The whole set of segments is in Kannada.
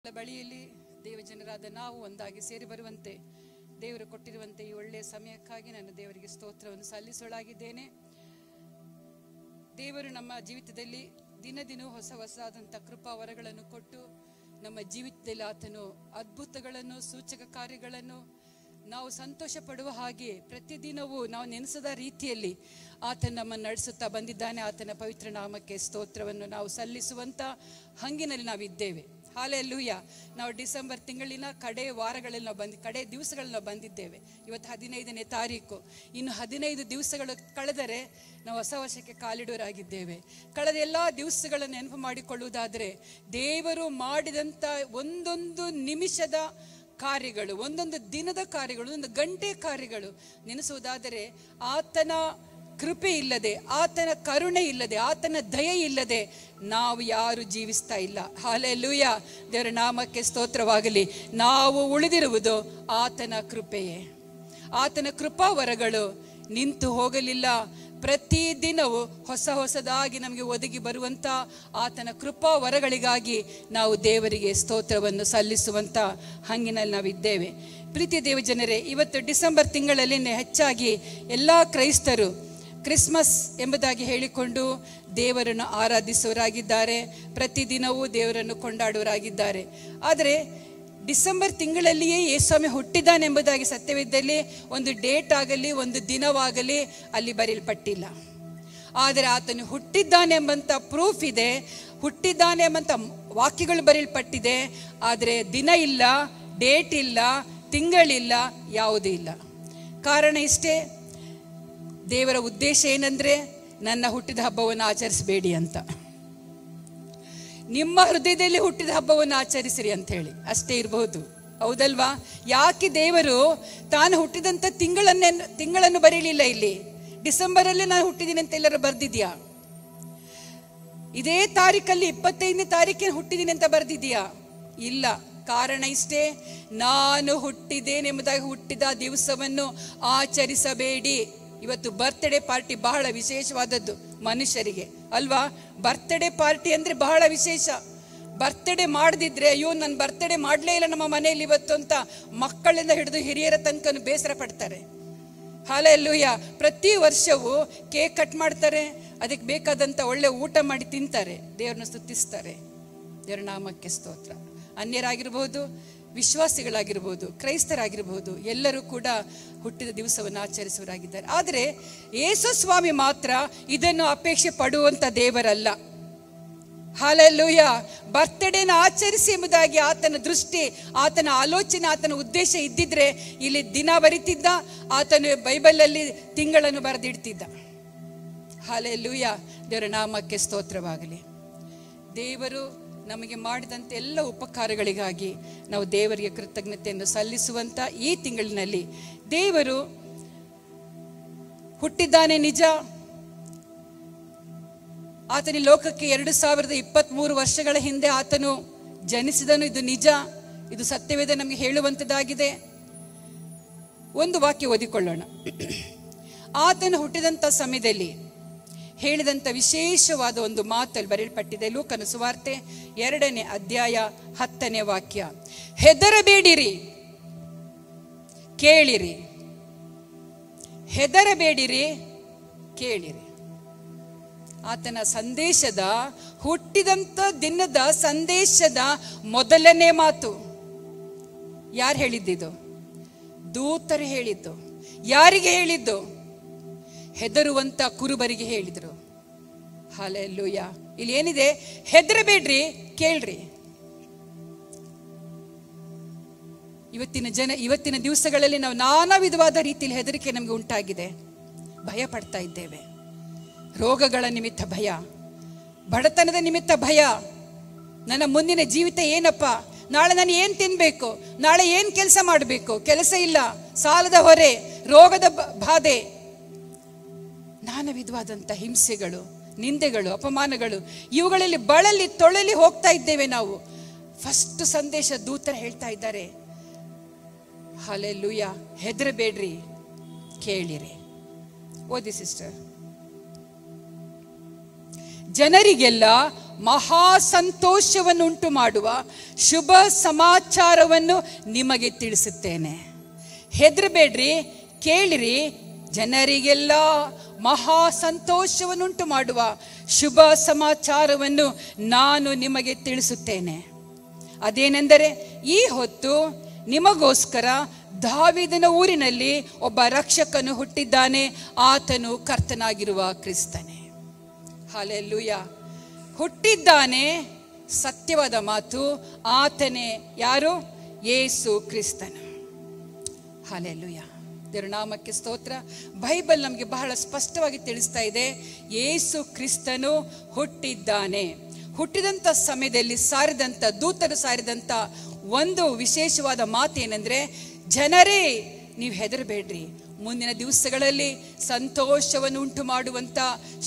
ಬಳಿಯಲ್ಲಿ ದೇವಜನರಾದ ನಾವು ಒಂದಾಗಿ ಸೇರಿ ಬರುವಂತೆ ದೇವರು ಕೊಟ್ಟಿರುವಂತೆ ಈ ಒಳ್ಳೆಯ ಸಮಯಕ್ಕಾಗಿ ನಾನು ದೇವರಿಗೆ ಸ್ತೋತ್ರವನ್ನು ಸಲ್ಲಿಸೋಳಾಗಿದ್ದೇನೆ. ದೇವರು ನಮ್ಮ ಜೀವಿತದಲ್ಲಿ ದಿನ ದಿನ ಹೊಸದಾದಂಥ ಕೃಪಾ ವರಗಳನ್ನು ಕೊಟ್ಟು ನಮ್ಮ ಜೀವಿತದಲ್ಲಿ ಆತನು ಅದ್ಭುತಗಳನ್ನು ಸೂಚಕ ಕಾರ್ಯಗಳನ್ನು ನಾವು ಸಂತೋಷ ಪಡುವ ಹಾಗೆ ಪ್ರತಿದಿನವೂ ನಾವು ನೆನೆಸದ ರೀತಿಯಲ್ಲಿ ಆತನ ನಮ್ಮನ್ನು ನಡೆಸುತ್ತಾ ಬಂದಿದ್ದಾನೆ. ಆತನ ಪವಿತ್ರ ನಾಮಕ್ಕೆ ಸ್ತೋತ್ರವನ್ನು ನಾವು ಸಲ್ಲಿಸುವಂಥ ಹಂಗಿನಲ್ಲಿ ನಾವಿದ್ದೇವೆ. ಹಾಲೆಲೂಯ. ನಾವು ಡಿಸೆಂಬರ್ ತಿಂಗಳಿನ ಕಡೆ ವಾರಗಳಲ್ಲಿ ಕಡೆ ದಿವಸಗಳಲ್ಲಿ ನಾವು ಬಂದಿದ್ದೇವೆ. ಇವತ್ತು 15ನೇ ತಾರೀಕು. ಇನ್ನು 15 ದಿವಸಗಳು ಕಳೆದರೆ ನಾವು ಹೊಸ ವರ್ಷಕ್ಕೆ ಕಾಲಿಡೋರಾಗಿದ್ದೇವೆ. ಕಳೆದ ಎಲ್ಲ ದಿವಸಗಳನ್ನು ನೆನಪು ಮಾಡಿಕೊಳ್ಳುವುದಾದರೆ ದೇವರು ಮಾಡಿದಂಥ ಒಂದೊಂದು ನಿಮಿಷದ ಕಾರ್ಯಗಳು, ಒಂದೊಂದು ದಿನದ ಕಾರ್ಯಗಳು, ಒಂದೊಂದು ಗಂಟೆ ಕಾರ್ಯಗಳು ನೆನೆಸುವುದಾದರೆ ಆತನ ಕೃಪೆ ಇಲ್ಲದೆ, ಆತನ ಕರುಣೆ ಇಲ್ಲದೆ, ಆತನ ದಯೆ ಇಲ್ಲದೆ ನಾವು ಯಾರು ಜೀವಿಸ್ತಾ ಇಲ್ಲ. ಹಾಲೆಲೂಯ. ದೇವರ ನಾಮಕ್ಕೆ ಸ್ತೋತ್ರವಾಗಲಿ. ನಾವು ಉಳಿದಿರುವುದು ಆತನ ಕೃಪೆಯೇ. ಆತನ ಕೃಪಾವರಗಳು ನಿಂತು ಹೋಗಲಿಲ್ಲ. ಪ್ರತಿದಿನವೂ ಹೊಸದಾಗಿ ನಮಗೆ ಒದಗಿ ಬರುವಂಥ ಆತನ ಕೃಪಾ ವರಗಳಿಗಾಗಿ ನಾವು ದೇವರಿಗೆ ಸ್ತೋತ್ರವನ್ನು ಸಲ್ಲಿಸುವಂಥ ಹಂಗಿನಲ್ಲಿ ನಾವಿದ್ದೇವೆ. ಪ್ರೀತಿ ದೇವಜನರೇ, ಇವತ್ತು ಡಿಸೆಂಬರ್ ತಿಂಗಳಲ್ಲಿ ಹೆಚ್ಚಾಗಿ ಎಲ್ಲ ಕ್ರೈಸ್ತರು ಕ್ರಿಸ್ಮಸ್ ಎಂಬುದಾಗಿ ಹೇಳಿಕೊಂಡು ದೇವರನ್ನು ಆರಾಧಿಸುವರಾಗಿದ್ದಾರೆ. ಪ್ರತಿದಿನವೂ ದೇವರನ್ನು ಕೊಂಡಾಡುವರಾಗಿದ್ದಾರೆ. ಆದರೆ ಡಿಸೆಂಬರ್ ತಿಂಗಳಲ್ಲಿಯೇ ಯೇಸುಸ್ವಾಮಿ ಹುಟ್ಟಿದ್ದಾನೆಂಬುದಾಗಿ ಸತ್ಯವಿದ್ದಲ್ಲಿ ಒಂದು ಡೇಟ್ ಆಗಲಿ, ಒಂದು ದಿನವಾಗಲಿ ಅಲ್ಲಿ ಬರೆಯಲ್ಪಟ್ಟಿಲ್ಲ. ಆದರೆ ಆತನು ಹುಟ್ಟಿದ್ದಾನೆಂಬಂಥ ಪ್ರೂಫ್ ಇದೆ, ಹುಟ್ಟಿದ್ದಾನೆ ಎಂಬಂಥ ವಾಕ್ಯಗಳು ಬರೆಯಲ್ಪಟ್ಟಿದೆ. ಆದರೆ ದಿನ ಇಲ್ಲ, ಡೇಟ್ ಇಲ್ಲ, ತಿಂಗಳಿಲ್ಲ, ಯಾವುದೂ ಇಲ್ಲ. ಕಾರಣ ಇಷ್ಟೇ, ದೇವರ ಉದ್ದೇಶ ಏನಂದರೆ ನನ್ನ ಹುಟ್ಟಿದ ಹಬ್ಬವನ್ನು ಆಚರಿಸಬೇಡಿ ಅಂತ, ನಿಮ್ಮ ಹೃದಯದಲ್ಲಿ ಹುಟ್ಟಿದ ಹಬ್ಬವನ್ನು ಆಚರಿಸಿರಿ ಅಂತ ಹೇಳಿ ಅಷ್ಟೇ ಇರಬಹುದು. ಹೌದಲ್ವಾ? ಯಾಕೆ ದೇವರು ತಾನು ಹುಟ್ಟಿದಂಥ ತಿಂಗಳನ್ನು ಬರೀಲಿಲ್ಲ? ಇಲ್ಲಿ ಡಿಸೆಂಬರಲ್ಲಿ ನಾನು ಹುಟ್ಟಿದ್ದೀನಿ ಅಂತ ಎಲ್ಲರೂ ಬರ್ದಿದ್ಯಾ? ಇದೇ ತಾರೀಕಲ್ಲಿ 25ನೇ ತಾರೀಕಿನ ಹುಟ್ಟಿದ್ದೀನಿ ಅಂತ ಬರ್ದಿದ್ಯಾ? ಇಲ್ಲ. ಕಾರಣ ಇಷ್ಟೇ, ನಾನು ಹುಟ್ಟಿದ್ದೇನೆಂಬುದಾಗಿ ಹುಟ್ಟಿದ ದಿವಸವನ್ನು ಆಚರಿಸಬೇಡಿ. ಇವತ್ತು ಬರ್ತ್ಡೇ ಪಾರ್ಟಿ ಬಹಳ ವಿಶೇಷವಾದದ್ದು ಮನುಷ್ಯರಿಗೆ, ಅಲ್ವಾ? ಬರ್ತ್ಡೇ ಪಾರ್ಟಿ ಅಂದರೆ ಬಹಳ ವಿಶೇಷ. ಬರ್ತ್ಡೇ ಮಾಡದಿದ್ರೆ ಅಯ್ಯೋ ನನ್ನ ಬರ್ತ್ಡೇ ಮಾಡಲೇ ಇಲ್ಲ ನಮ್ಮ ಮನೆಯಲ್ಲಿ ಇವತ್ತು ಅಂತ ಮಕ್ಕಳಿಂದ ಹಿಡಿದು ಹಿರಿಯರ ತನಕ ಬೇಸರ ಪಡ್ತಾರೆ. ಹಾಲೆಲೂಯ. ಪ್ರತಿ ವರ್ಷವೂ ಕೇಕ್ ಕಟ್ ಮಾಡ್ತಾರೆ, ಅದಕ್ಕೆ ಬೇಕಾದಂಥ ಒಳ್ಳೆ ಊಟ ಮಾಡಿ ತಿಂತಾರೆ, ದೇವ್ರನ್ನ ಸ್ತುತಿಸ್ತಾರೆ. ದೇವ್ರ ನಾಮಕ್ಕೆ ಸ್ತೋತ್ರ. ಅನ್ಯರಾಗಿರ್ಬೋದು, ವಿಶ್ವಾಸಿಗಳಾಗಿರ್ಬೋದು, ಕ್ರೈಸ್ತರಾಗಿರ್ಬೋದು, ಎಲ್ಲರೂ ಕೂಡ ಹುಟ್ಟಿದ ದಿವಸವನ್ನು ಆಚರಿಸುವರಾಗಿದ್ದಾರೆ. ಆದರೆ ಯೇಸು ಸ್ವಾಮಿ ಮಾತ್ರ ಇದನ್ನು ಅಪೇಕ್ಷೆ ಪಡುವಂಥ ದೇವರಲ್ಲ. ಹಾಲೆಲೂಯ. ಬರ್ತ್ಡೇನ ಆಚರಿಸಿ ಎಂಬುದಾಗಿ ಆತನ ದೃಷ್ಟಿ, ಆತನ ಆಲೋಚನೆ, ಆತನ ಉದ್ದೇಶ ಇದ್ದಿದ್ರೆ ಇಲ್ಲಿ ದಿನ ಬರಿತಿದ್ದ, ಆತನು ಬೈಬಲಲ್ಲಿ ತಿಂಗಳನ್ನು ಬರೆದಿಡ್ತಿದ್ದ. ಹಾಲೆಲೂಯ. ದೇವರ ನಾಮಕ್ಕೆ ಸ್ತೋತ್ರವಾಗಲಿ. ದೇವರು ನಮಗೆ ಮಾಡಿದಂಥ ಎಲ್ಲ ಉಪಕಾರಗಳಿಗಾಗಿ ನಾವು ದೇವರಿಗೆ ಕೃತಜ್ಞತೆಯನ್ನು ಸಲ್ಲಿಸುವಂಥ ಈ ತಿಂಗಳಿನಲ್ಲಿ ದೇವರು ಹುಟ್ಟಿದ್ದಾನೆ ನಿಜ. ಆತನ ಲೋಕಕ್ಕೆ 2023 ವರ್ಷಗಳ ಹಿಂದೆ ಆತನು ಜನಿಸಿದನು, ಇದು ನಿಜ, ಇದು ಸತ್ಯವೇದ ನಮಗೆ ಹೇಳುವಂಥದ್ದಾಗಿದೆ. ಒಂದು ವಾಕ್ಯ ಓದಿಕೊಳ್ಳೋಣ. ಆತನು ಹುಟ್ಟಿದಂಥ ಸಮಯದಲ್ಲಿ ಹೇಳಿದಂಥ ವಿಶೇಷವಾದ ಒಂದು ಮಾತಲ್ಲಿ ಬರೆಯಲ್ಪಟ್ಟಿದೆ. ಲೂಕನ ಸುವಾರ್ತೆ 2ನೇ ಅಧ್ಯಾಯ 10ನೇ ವಾಕ್ಯ. ಹೆದರಬೇಡಿರಿ, ಕೇಳಿರಿ. ಹೆದರಬೇಡಿರಿ, ಕೇಳಿರಿ. ಆತನ ಸಂದೇಶದ, ಹುಟ್ಟಿದಂಥ ದಿನದ ಸಂದೇಶದ ಮೊದಲನೇ ಮಾತು ಯಾರು ಹೇಳಿದ್ದು? ದೂತರು ಹೇಳಿದ್ದು. ಯಾರಿಗೆ ಹೇಳಿದ್ದು? ಹೆದರುವಂತ ಕುರುಬರಿಗೆ ಹೇಳಿದರು. ಹಾಲೆಲೂಯ. ಇಲ್ಲಿ ಏನಿದೆ? ಹೆದರಬೇಡ್ರಿ, ಕೇಳ್ರಿ. ಇವತ್ತಿನ ದಿವಸಗಳಲ್ಲಿ ನಾವು ನಾನಾ ವಿಧವಾದ ರೀತಿಯಲ್ಲಿ ಹೆದರಿಕೆ ನಮಗೆ ಉಂಟಾಗಿದೆ. ಭಯ ಪಡ್ತಾ ಇದ್ದೇವೆ. ರೋಗಗಳ ನಿಮಿತ್ತ ಭಯ, ಬಡತನದ ನಿಮಿತ್ತ ಭಯ. ನನ್ನ ಮುಂದಿನ ಜೀವಿತ ಏನಪ್ಪ? ನಾಳೆ ನಾನು ಏನು ತಿನ್ಬೇಕು? ನಾಳೆ ಏನು ಕೆಲಸ ಮಾಡಬೇಕು? ಕೆಲಸ ಇಲ್ಲ, ಸಾಲದ ಹೊರೆ, ರೋಗದ ಬಾಧೆ, ನಾನಾ ವಿಧವಾದಂಥ ಹಿಂಸೆಗಳು, ನಿಂದೆಗಳು, ಅಪಮಾನಗಳು, ಇವುಗಳಲ್ಲಿ ಬಳಲಿ ತೊಳಲಿ ಹೋಗ್ತಾ ಇದ್ದೇವೆ ನಾವು. ಫಸ್ಟ್ ಸಂದೇಶ ದೂತರು ಹೇಳ್ತಾ ಇದ್ದಾರೆ, ಹಲ್ಲೆಲೂಯಾ, ಹೆದರಬೇಡ್ರಿ, ಕೇಳಿರಿ. ಓದಿ ಸಿಸ್ಟರ್. ಜನರಿಗೆಲ್ಲ ಮಹಾ ಸಂತೋಷವನ್ನುಂಟು ಮಾಡುವ ಶುಭ ಸಮಾಚಾರವನ್ನು ನಿಮಗೆ ತಿಳಿಸುತ್ತೇನೆ. ಹೆದರಬೇಡ್ರಿ, ಕೇಳಿರಿ. ಜನರಿಗೆಲ್ಲ ಮಹಾ ಸಂತೋಷವನ್ನುಂಟು ಮಾಡುವ ಶುಭ ಸಮಾಚಾರವನ್ನು ನಾನು ನಿಮಗೆ ತಿಳಿಸುತ್ತೇನೆ. ಅದೇನೆಂದರೆ, ಈ ಹೊತ್ತು ನಿಮಗೋಸ್ಕರ ದಾವೀದನ ಊರಿನಲ್ಲಿ ಒಬ್ಬ ರಕ್ಷಕನು ಹುಟ್ಟಿದ್ದಾನೆ. ಆತನು ಕರ್ತನಾಗಿರುವ ಕ್ರಿಸ್ತನೇ. ಹಲ್ಲೆಲೂಯಾ. ಹುಟ್ಟಿದ್ದಾನೆ, ಸತ್ಯವಾದ ಮಾತು. ಆತನೇ ಯಾರು? ಯೇಸು ಕ್ರಿಸ್ತನು. ಹಲ್ಲೆಲೂಯಾ. ದೇವರ ನಾಮಕ್ಕೆ ಸ್ತೋತ್ರ. ಬೈಬಲ್ ನಮಗೆ ಬಹಳ ಸ್ಪಷ್ಟವಾಗಿ ತಿಳಿಸ್ತಾ ಇದೆ, ಯೇಸು ಕ್ರಿಸ್ತನು ಹುಟ್ಟಿದ್ದಾನೆ. ಹುಟ್ಟಿದಂಥ ಸಮಯದಲ್ಲಿ ಸಾರಿದಂಥ ದೂತರು ಸಾರಿದಂಥ ಒಂದು ವಿಶೇಷವಾದ ಮಾತೇನೆಂದರೆ, ಜನರೇ ನೀವು ಹೆದರಬೇಡ್ರಿ, ಮುಂದಿನ ದಿವಸಗಳಲ್ಲಿ ಸಂತೋಷವನ್ನು ಉಂಟು ಮಾಡುವಂಥ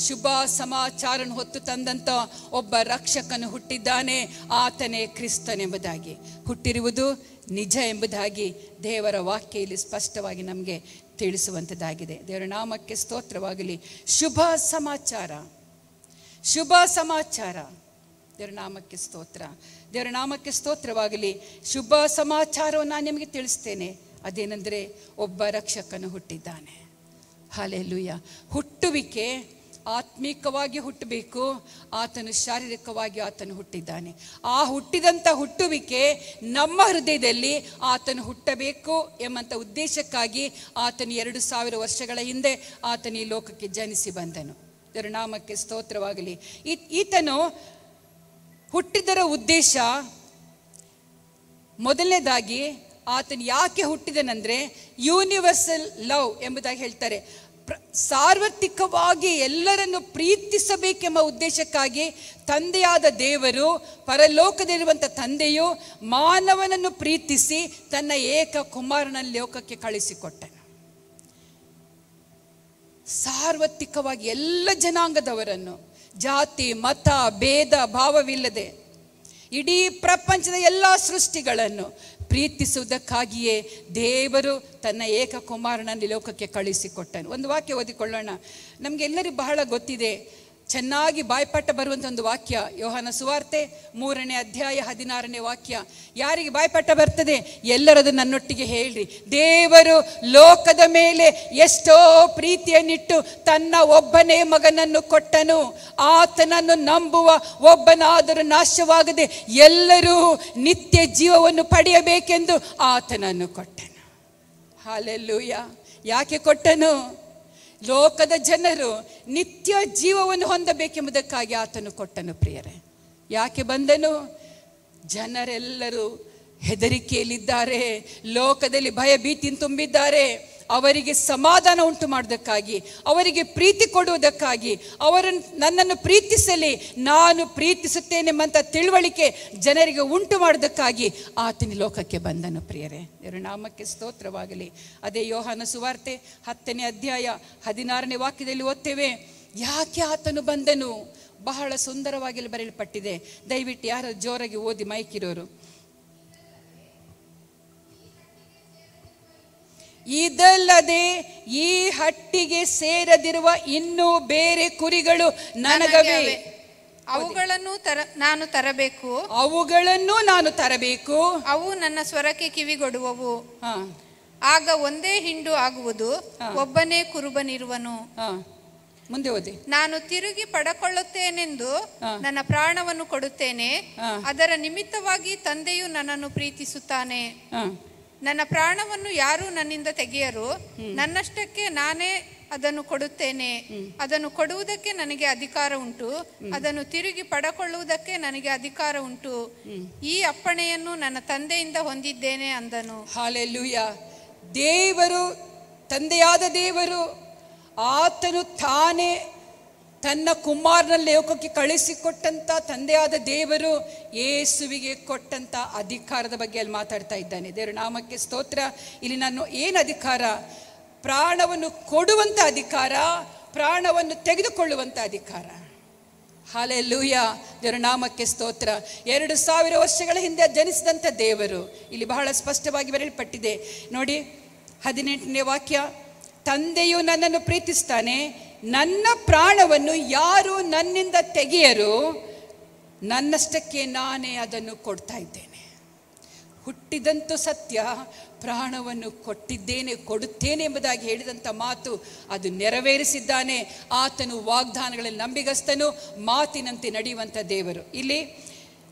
ಶುಭ ಸಮಾಚಾರವನ್ನು ಹೊತ್ತು ತಂದಂಥ ಒಬ್ಬ ರಕ್ಷಕನು ಹುಟ್ಟಿದ್ದಾನೆ. ಆತನೇ ಕ್ರಿಸ್ತನೆಂಬುದಾಗಿ, ಹುಟ್ಟಿರುವುದು ನಿಜ ಎಂಬುದಾಗಿ ದೇವರ ವಾಕ್ಯ ಇಲ್ಲಿ ಸ್ಪಷ್ಟವಾಗಿ ನಮಗೆ ತಿಳಿಸುವಂಥದ್ದಾಗಿದೆ. ದೇವರ ನಾಮಕ್ಕೆ ಸ್ತೋತ್ರವಾಗಲಿ. ಶುಭ ಸಮಾಚಾರ, ಶುಭ ಸಮಾಚಾರ. ದೇವರ ನಾಮಕ್ಕೆ ಸ್ತೋತ್ರ, ದೇವರ ನಾಮಕ್ಕೆ ಸ್ತೋತ್ರವಾಗಲಿ. ಶುಭ ಸಮಾಚಾರವನ್ನು ನಾನು ನಿಮಗೆ ತಿಳಿಸ್ತೇನೆ. ಅದೇನೆಂದರೆ, ಒಬ್ಬ ರಕ್ಷಕನು ಹುಟ್ಟಿದ್ದಾನೆ. ಹಲ್ಲೆಲೂಯಾ. ಹುಟ್ಟುವಿಕೆ ಆತ್ಮಿಕವಾಗಿ ಹುಟ್ಟಬೇಕು. ಆತನು ಶಾರೀರಿಕವಾಗಿ ಆತನು ಹುಟ್ಟಿದ್ದಾನೆ. ಆ ಹುಟ್ಟಿದಂಥ ಹುಟ್ಟುವಿಕೆ ನಮ್ಮ ಹೃದಯದಲ್ಲಿ ಆತನು ಹುಟ್ಟಬೇಕು ಎಂಬಂಥ ಉದ್ದೇಶಕ್ಕಾಗಿ ಆತನು 2000 ವರ್ಷಗಳ ಹಿಂದೆ ಆತನು ಈ ಲೋಕಕ್ಕೆ ಜನಿಸಿ ಬಂದನು. ಇದರ ನಾಮಕ್ಕೆ ಸ್ತೋತ್ರವಾಗಲಿ. ಈತನು ಹುಟ್ಟಿದರ ಉದ್ದೇಶ, ಮೊದಲನೇದಾಗಿ ಆತನು ಯಾಕೆ ಹುಟ್ಟಿದನೆಂದರೆ, ಯೂನಿವರ್ಸಲ್ ಲವ್ ಎಂಬುದಾಗಿ ಹೇಳ್ತಾರೆ. ಸಾರ್ವತ್ರಿಕವಾಗಿ ಎಲ್ಲರನ್ನು ಪ್ರೀತಿಸಬೇಕೆಂಬ ಉದ್ದೇಶಕ್ಕಾಗಿ ತಂದೆಯಾದ ದೇವರು, ಪರಲೋಕದಲ್ಲಿರುವಂಥ ತಂದೆಯು ಮಾನವನನ್ನು ಪ್ರೀತಿಸಿ ತನ್ನ ಏಕ ಕುಮಾರನನ್ನು ಲೋಕಕ್ಕೆ ಕಳಿಸಿಕೊಟ್ಟನು. ಸಾರ್ವತ್ರಿಕವಾಗಿ ಎಲ್ಲ ಜನಾಂಗದವರನ್ನು, ಜಾತಿ ಮತ ಭೇದ ಭಾವವಿಲ್ಲದೆ ಇಡೀ ಪ್ರಪಂಚದ ಎಲ್ಲ ಸೃಷ್ಟಿಗಳನ್ನು ಪ್ರೀತಿಸುವುದಕ್ಕಾಗಿಯೇ ದೇವರು ತನ್ನ ಏಕ ಕುಮಾರನನ್ನು ಲೋಕಕ್ಕೆ ಕಳಿಸಿಕೊಟ್ಟನು. ಒಂದು ವಾಕ್ಯ ಓದಿಕೊಳ್ಳೋಣ. ನಮಗೆಲ್ಲರಿಗೂ ಬಹಳ ಗೊತ್ತಿದೆ, ಚೆನ್ನಾಗಿ ಬಾಯ್ಪಾಠ ಬರುವಂಥ ಒಂದು ವಾಕ್ಯ. ಯೋಹಾನ ಸುವಾರ್ತೆ 3ನೇ ಅಧ್ಯಾಯ 16ನೇ ವಾಕ್ಯ. ಯಾರಿಗೆ ಬಾಯ್ಪಾಠ ಬರ್ತದೆ ಎಲ್ಲರದು ನನ್ನೊಟ್ಟಿಗೆ ಹೇಳ್ರಿ. ದೇವರು ಲೋಕದ ಮೇಲೆ ಎಷ್ಟೋ ಪ್ರೀತಿಯನ್ನಿಟ್ಟು ತನ್ನ ಒಬ್ಬನೇ ಮಗನನ್ನು ಕೊಟ್ಟನು. ಆತನನ್ನು ನಂಬುವ ಒಬ್ಬನಾದರೂ ನಾಶವಾಗದೆ ಎಲ್ಲರೂ ನಿತ್ಯ ಜೀವವನ್ನು ಪಡೆಯಬೇಕೆಂದು ಆತನನ್ನು ಕೊಟ್ಟನು. ಹಲ್ಲೆಲೂಯಾ. ಯಾಕೆ ಕೊಟ್ಟನು? ಲೋಕದ ಜನರು ನಿತ್ಯ ಜೀವವನ್ನು ಹೊಂದಬೇಕೆಂಬುದಕ್ಕಾಗಿ ಆತನು ಕೊಟ್ಟನು. ಪ್ರಿಯರೇ, ಯಾಕೆ ಬಂದನು? ಜನರೆಲ್ಲರೂ ಹೆದರಿಕೆಯಲ್ಲಿದ್ದಾರೆ, ಲೋಕದಲ್ಲಿ ಭಯ ಭೀತಿ ತುಂಬಿದ್ದಾರೆ. ಅವರಿಗೆ ಸಮಾಧಾನ ಉಂಟು ಮಾಡೋದಕ್ಕಾಗಿ, ಅವರಿಗೆ ಪ್ರೀತಿ ಕೊಡುವುದಕ್ಕಾಗಿ, ನನ್ನನ್ನು ಪ್ರೀತಿಸಲಿ, ನಾನು ಪ್ರೀತಿಸುತ್ತೇನೆಂಬಂಥ ತಿಳುವಳಿಕೆ ಜನರಿಗೆ ಉಂಟು ಮಾಡೋದಕ್ಕಾಗಿ ಆತನ ಲೋಕಕ್ಕೆ ಬಂದನು. ಪ್ರಿಯರೇ, ದೇವರ ನಾಮಕ್ಕೆ ಸ್ತೋತ್ರವಾಗಲಿ. ಅದೇ ಯೋಹಾನ ಸುವಾರ್ತೆ 10ನೇ ಅಧ್ಯಾಯ 16ನೇ ವಾಕ್ಯದಲ್ಲಿ ಓದ್ತೇವೆ, ಯಾಕೆ ಆತನು ಬಂದನು. ಬಹಳ ಸುಂದರವಾಗಿ ಬರೆಯಲ್ಪಟ್ಟಿದೆ. ದಯವಿಟ್ಟು ಯಾರು ಜೋರಾಗಿ ಓದಿ ಮೈಕಿರೋರು. ಇದಲ್ಲದೆ ಈ ಹಟ್ಟಿಗೆ ಸೇರದಿರುವ ಇನ್ನೂ ಬೇರೆ ಕುರಿಗಳು ನನಗವೇ, ಅವುಗಳನ್ನು ನಾನು ತರಬೇಕು, ಅವುಗಳನ್ನು ನಾನು ತರಬೇಕು. ಅವು ನನ್ನ ಸ್ವರಕ್ಕೆ ಕಿವಿಗೊಡುವವು. ಆಗ ಒಂದೇ ಹಿಂಡು ಆಗುವುದು, ಒಬ್ಬನೇ ಕುರುಬನಿರುವನು. ಮುಂದೆ ಓದಿ. ನಾನು ತಿರುಗಿ ಪಡಕೊಳ್ಳುತ್ತೇನೆಂದು ನನ್ನ ಪ್ರಾಣವನ್ನು ಕೊಡುತ್ತೇನೆ. ಅದರ ನಿಮಿತ್ತವಾಗಿ ತಂದೆಯು ನನ್ನನ್ನು ಪ್ರೀತಿಸುತ್ತಾನೆ. ನನ್ನ ಪ್ರಾಣವನ್ನು ಯಾರೂ ನನ್ನಿಂದ ತೆಗೆಯರು. ನನ್ನಷ್ಟಕ್ಕೆ ನಾನೇ ಅದನ್ನು ಕೊಡುತ್ತೇನೆ. ಅದನ್ನು ಕೊಡುವುದಕ್ಕೆ ನನಗೆ ಅಧಿಕಾರ ಉಂಟು, ಅದನ್ನು ತಿರುಗಿ ಪಡಕೊಳ್ಳುವುದಕ್ಕೆ ನನಗೆ ಅಧಿಕಾರ ಉಂಟು. ಈ ಅಪ್ಪಣೆಯನ್ನು ನನ್ನ ತಂದೆಯಿಂದ ಹೊಂದಿದ್ದೇನೆ ಅಂದನು. ಹಲ್ಲೆಲೂಯಾ. ದೇವರು, ತಂದೆಯಾದ ದೇವರು, ಆತನು ತಾನೇ ತನ್ನ ಕುಮಾರನ ಲೋಕಕ್ಕೆ ಕಳಿಸಿಕೊಟ್ಟಂಥ ತಂದೆಯಾದ ದೇವರು ಯೇಸುವಿಗೆ ಕೊಟ್ಟಂಥ ಅಧಿಕಾರದ ಬಗ್ಗೆ ಅಲ್ಲಿ ಮಾತಾಡ್ತಾ ಇದ್ದಾನೆ. ದೇವರ ನಾಮಕ್ಕೆ ಸ್ತೋತ್ರ. ಇಲ್ಲಿ ನಾನು ಏನು ಅಧಿಕಾರ? ಪ್ರಾಣವನ್ನು ಕೊಡುವಂಥ ಅಧಿಕಾರ, ಪ್ರಾಣವನ್ನು ತೆಗೆದುಕೊಳ್ಳುವಂಥ ಅಧಿಕಾರ. ಹಲ್ಲೆಲೂಯಾ. ದೇವರ ನಾಮಕ್ಕೆ ಸ್ತೋತ್ರ. 2000 ವರ್ಷಗಳ ಹಿಂದೆ ಜನಿಸಿದಂಥ ದೇವರು ಇಲ್ಲಿ ಬಹಳ ಸ್ಪಷ್ಟವಾಗಿ ಬರೆಯಲ್ಪಟ್ಟಿದೆ ನೋಡಿ. 18ನೇ ವಾಕ್ಯ, ತಂದೆಯು ನನ್ನನ್ನು ಪ್ರೀತಿಸ್ತಾನೆ, ನನ್ನ ಪ್ರಾಣವನ್ನು ಯಾರು ನನ್ನಿಂದ ತೆಗೆಯರು, ನನ್ನಷ್ಟಕ್ಕೆ ನಾನೇ ಅದನ್ನು ಕೊಡ್ತಾ ಇದ್ದೇನೆ. ಹುಟ್ಟಿದಂತೂ ಸತ್ಯ, ಪ್ರಾಣವನ್ನು ಕೊಡುತ್ತೇನೆ ಎಂಬುದಾಗಿ ಹೇಳಿದಂಥ ಮಾತು ಅದು ನೆರವೇರಿಸಿದ್ದಾನೆ. ಆತನು ವಾಗ್ದಾನಗಳಲ್ಲಿ ನಂಬಿಗಸ್ತನು, ಮಾತಿನಂತೆ ನಡೆಯುವಂಥ ದೇವರು. ಇಲ್ಲಿ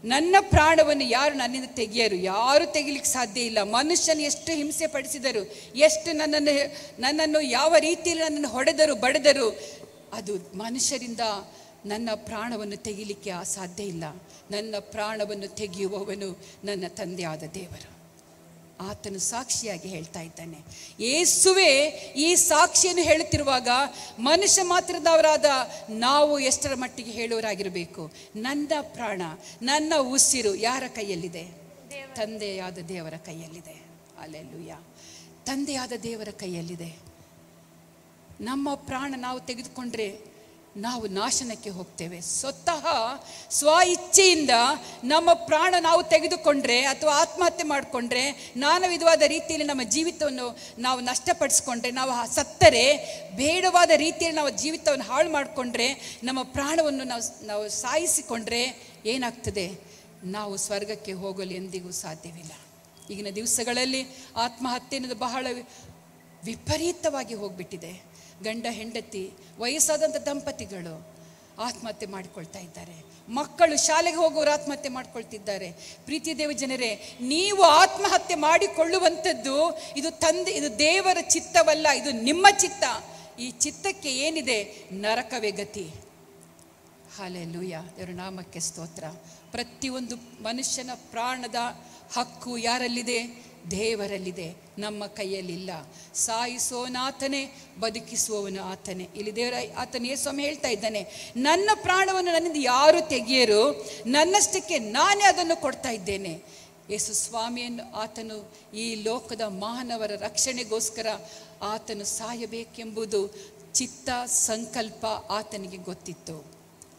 ನನ್ನ ಪ್ರಾಣವನ್ನು ಯಾರು ನನ್ನಿಂದ ತೆಗೆಯರು, ಯಾರು ತೆಗಿಲಿಕ್ಕೆ ಸಾಧ್ಯ ಇಲ್ಲ. ಮನುಷ್ಯನು ಎಷ್ಟು ಹಿಂಸೆ ಪಡಿಸಿದರು, ಎಷ್ಟು ನನ್ನನ್ನು ಯಾವ ರೀತಿಯಲ್ಲಿ ನನ್ನನ್ನು ಹೊಡೆದರು ಬಡೆದರು, ಅದು ಮನುಷ್ಯರಿಂದ ನನ್ನ ಪ್ರಾಣವನ್ನು ತೆಗಿಲಿಕ್ಕೆ ಸಾಧ್ಯ ಇಲ್ಲ. ನನ್ನ ಪ್ರಾಣವನ್ನು ತೆಗೆಯುವವನು ನನ್ನ ತಂದೆಯಾದ ದೇವರು. ಆತನು ಸಾಕ್ಷಿಯಾಗಿ ಹೇಳ್ತಾ ಇದ್ದಾನೆ. ಯೇಸುವೇ ಈ ಸಾಕ್ಷಿಯನ್ನು ಹೇಳುತ್ತಿರುವಾಗ ಮನುಷ್ಯ ಮಾತ್ರದವರಾದ ನಾವು ಎಷ್ಟರ ಮಟ್ಟಿಗೆ ಹೇಳುವರಾಗಿರಬೇಕು. ನನ್ನ ಪ್ರಾಣ, ನನ್ನ ಉಸಿರು ಯಾರ ಕೈಯಲ್ಲಿದೆ? ತಂದೆಯಾದ ದೇವರ ಕೈಯಲ್ಲಿದೆ. ಹಲ್ಲೆಲೂಯಾ. ತಂದೆಯಾದ ದೇವರ ಕೈಯಲ್ಲಿದೆ. ನಮ್ಮ ಪ್ರಾಣ ನಾವು ತೆಗೆದುಕೊಂಡ್ರೆ ನಾವು ನಾಶನಕ್ಕೆ ಹೋಗ್ತೇವೆ. ಸ್ವತಃ ಸ್ವ ಇಚ್ಛೆಯಿಂದ ನಮ್ಮ ಪ್ರಾಣ ನಾವು ತೆಗೆದುಕೊಂಡ್ರೆ ಅಥವಾ ಆತ್ಮಹತ್ಯೆ ಮಾಡಿಕೊಂಡ್ರೆ, ನಾನಾ ವಿಧವಾದ ರೀತಿಯಲ್ಲಿ ನಮ್ಮ ಜೀವಿತವನ್ನು ನಾವು ನಷ್ಟಪಡಿಸ್ಕೊಂಡ್ರೆ, ನಾವು ಸತ್ತರೆ, ಬೇಡವಾದ ರೀತಿಯಲ್ಲಿ ನಾವು ಜೀವಿತವನ್ನು ಹಾಳು ಮಾಡಿಕೊಂಡ್ರೆ, ನಮ್ಮ ಪ್ರಾಣವನ್ನು ನಾವು ಸಾಯಿಸಿಕೊಂಡ್ರೆ ಏನಾಗ್ತದೆ? ನಾವು ಸ್ವರ್ಗಕ್ಕೆ ಹೋಗಲು ಎಂದಿಗೂ ಸಾಧ್ಯವಿಲ್ಲ. ಈಗಿನ ದಿವಸಗಳಲ್ಲಿ ಆತ್ಮಹತ್ಯೆ ಅನ್ನೋದು ಬಹಳ ವಿಪರೀತವಾಗಿ ಹೋಗ್ಬಿಟ್ಟಿದೆ. ಗಂಡ ಹೆಂಡತಿ, ವಯಸ್ಸಾದಂಥ ದಂಪತಿಗಳು ಆತ್ಮಹತ್ಯೆ ಮಾಡಿಕೊಳ್ತಾ ಇದ್ದಾರೆ. ಮಕ್ಕಳು ಶಾಲೆಗೆ ಹೋಗೋರು ಆತ್ಮಹತ್ಯೆ ಮಾಡಿಕೊಳ್ತಿದ್ದಾರೆ. ಪ್ರೀತಿ ದೇವ ಜನರೇ, ನೀವು ಆತ್ಮಹತ್ಯೆ ಮಾಡಿಕೊಳ್ಳುವಂಥದ್ದು ಇದು ದೇವರ ಚಿತ್ತವಲ್ಲ, ಇದು ನಿಮ್ಮ ಚಿತ್ತ. ಈ ಚಿತ್ತಕ್ಕೆ ಏನಿದೆ? ನರಕವೇ ಗತಿ. ಹಲ್ಲೆಲೂಯಾ. ದೇವರ ನಾಮಕ್ಕೆ ಸ್ತೋತ್ರ. ಪ್ರತಿಯೊಂದು ಮನುಷ್ಯನ ಪ್ರಾಣದ ಹಕ್ಕು ಯಾರಲ್ಲಿದೆ? ದೇವರಲ್ಲಿದೆ, ನಮ್ಮ ಕೈಯಲ್ಲಿಲ್ಲ. ಸಾಯಿಸೋನಾತನೇ, ಬದುಕಿಸುವವನು ಆತನೇ. ಇಲ್ಲಿ ಆತನ ಯೇಸುಸ್ವಾಮಿ ಹೇಳ್ತಾ ಇದ್ದಾನೆ, ನನ್ನ ಪ್ರಾಣವನ್ನು ನನ್ನಿಂದ ಯಾರು ತೆಗೆಯರು, ನನ್ನಷ್ಟಕ್ಕೆ ನಾನೇ ಅದನ್ನು ಕೊಡ್ತಾ ಇದ್ದೇನೆ. ಯೇಸು ಸ್ವಾಮಿಯನ್ನು ಆತನು ಈ ಲೋಕದ ಮಾನವರ ರಕ್ಷಣೆಗೋಸ್ಕರ ಆತನು ಸಾಯಬೇಕೆಂಬುದು ಚಿತ್ತ ಸಂಕಲ್ಪ ಆತನಿಗೆ ಗೊತ್ತಿತ್ತು.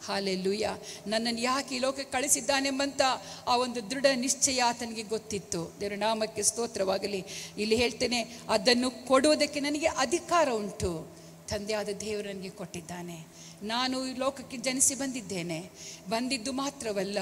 ಹಲ್ಲೆಲೂಯಾ. ನನ್ನನ್ನು ಯಾಕೆ ಈ ಲೋಕಕ್ಕೆ ಕಳಿಸಿದ್ದಾನೆಂಬಂತ ಆ ಒಂದು ದೃಢ ನಿಶ್ಚಯ ಆತನಿಗೆ ಗೊತ್ತಿತ್ತು. ದೇವರ ನಾಮಕ್ಕೆ ಸ್ತೋತ್ರವಾಗಲಿ. ಇಲ್ಲಿ ಹೇಳ್ತೇನೆ, ಅದನ್ನು ಕೊಡುವುದಕ್ಕೆ ನನಗೆ ಅಧಿಕಾರ ಉಂಟು. ತಂದೆಯಾದ ದೇವರು ನನಗೆ ಕೊಟ್ಟಿದ್ದಾನೆ. ನಾನು ಈ ಲೋಕಕ್ಕೆ ಜನಿಸಿ ಬಂದಿದ್ದು ಮಾತ್ರವಲ್ಲ,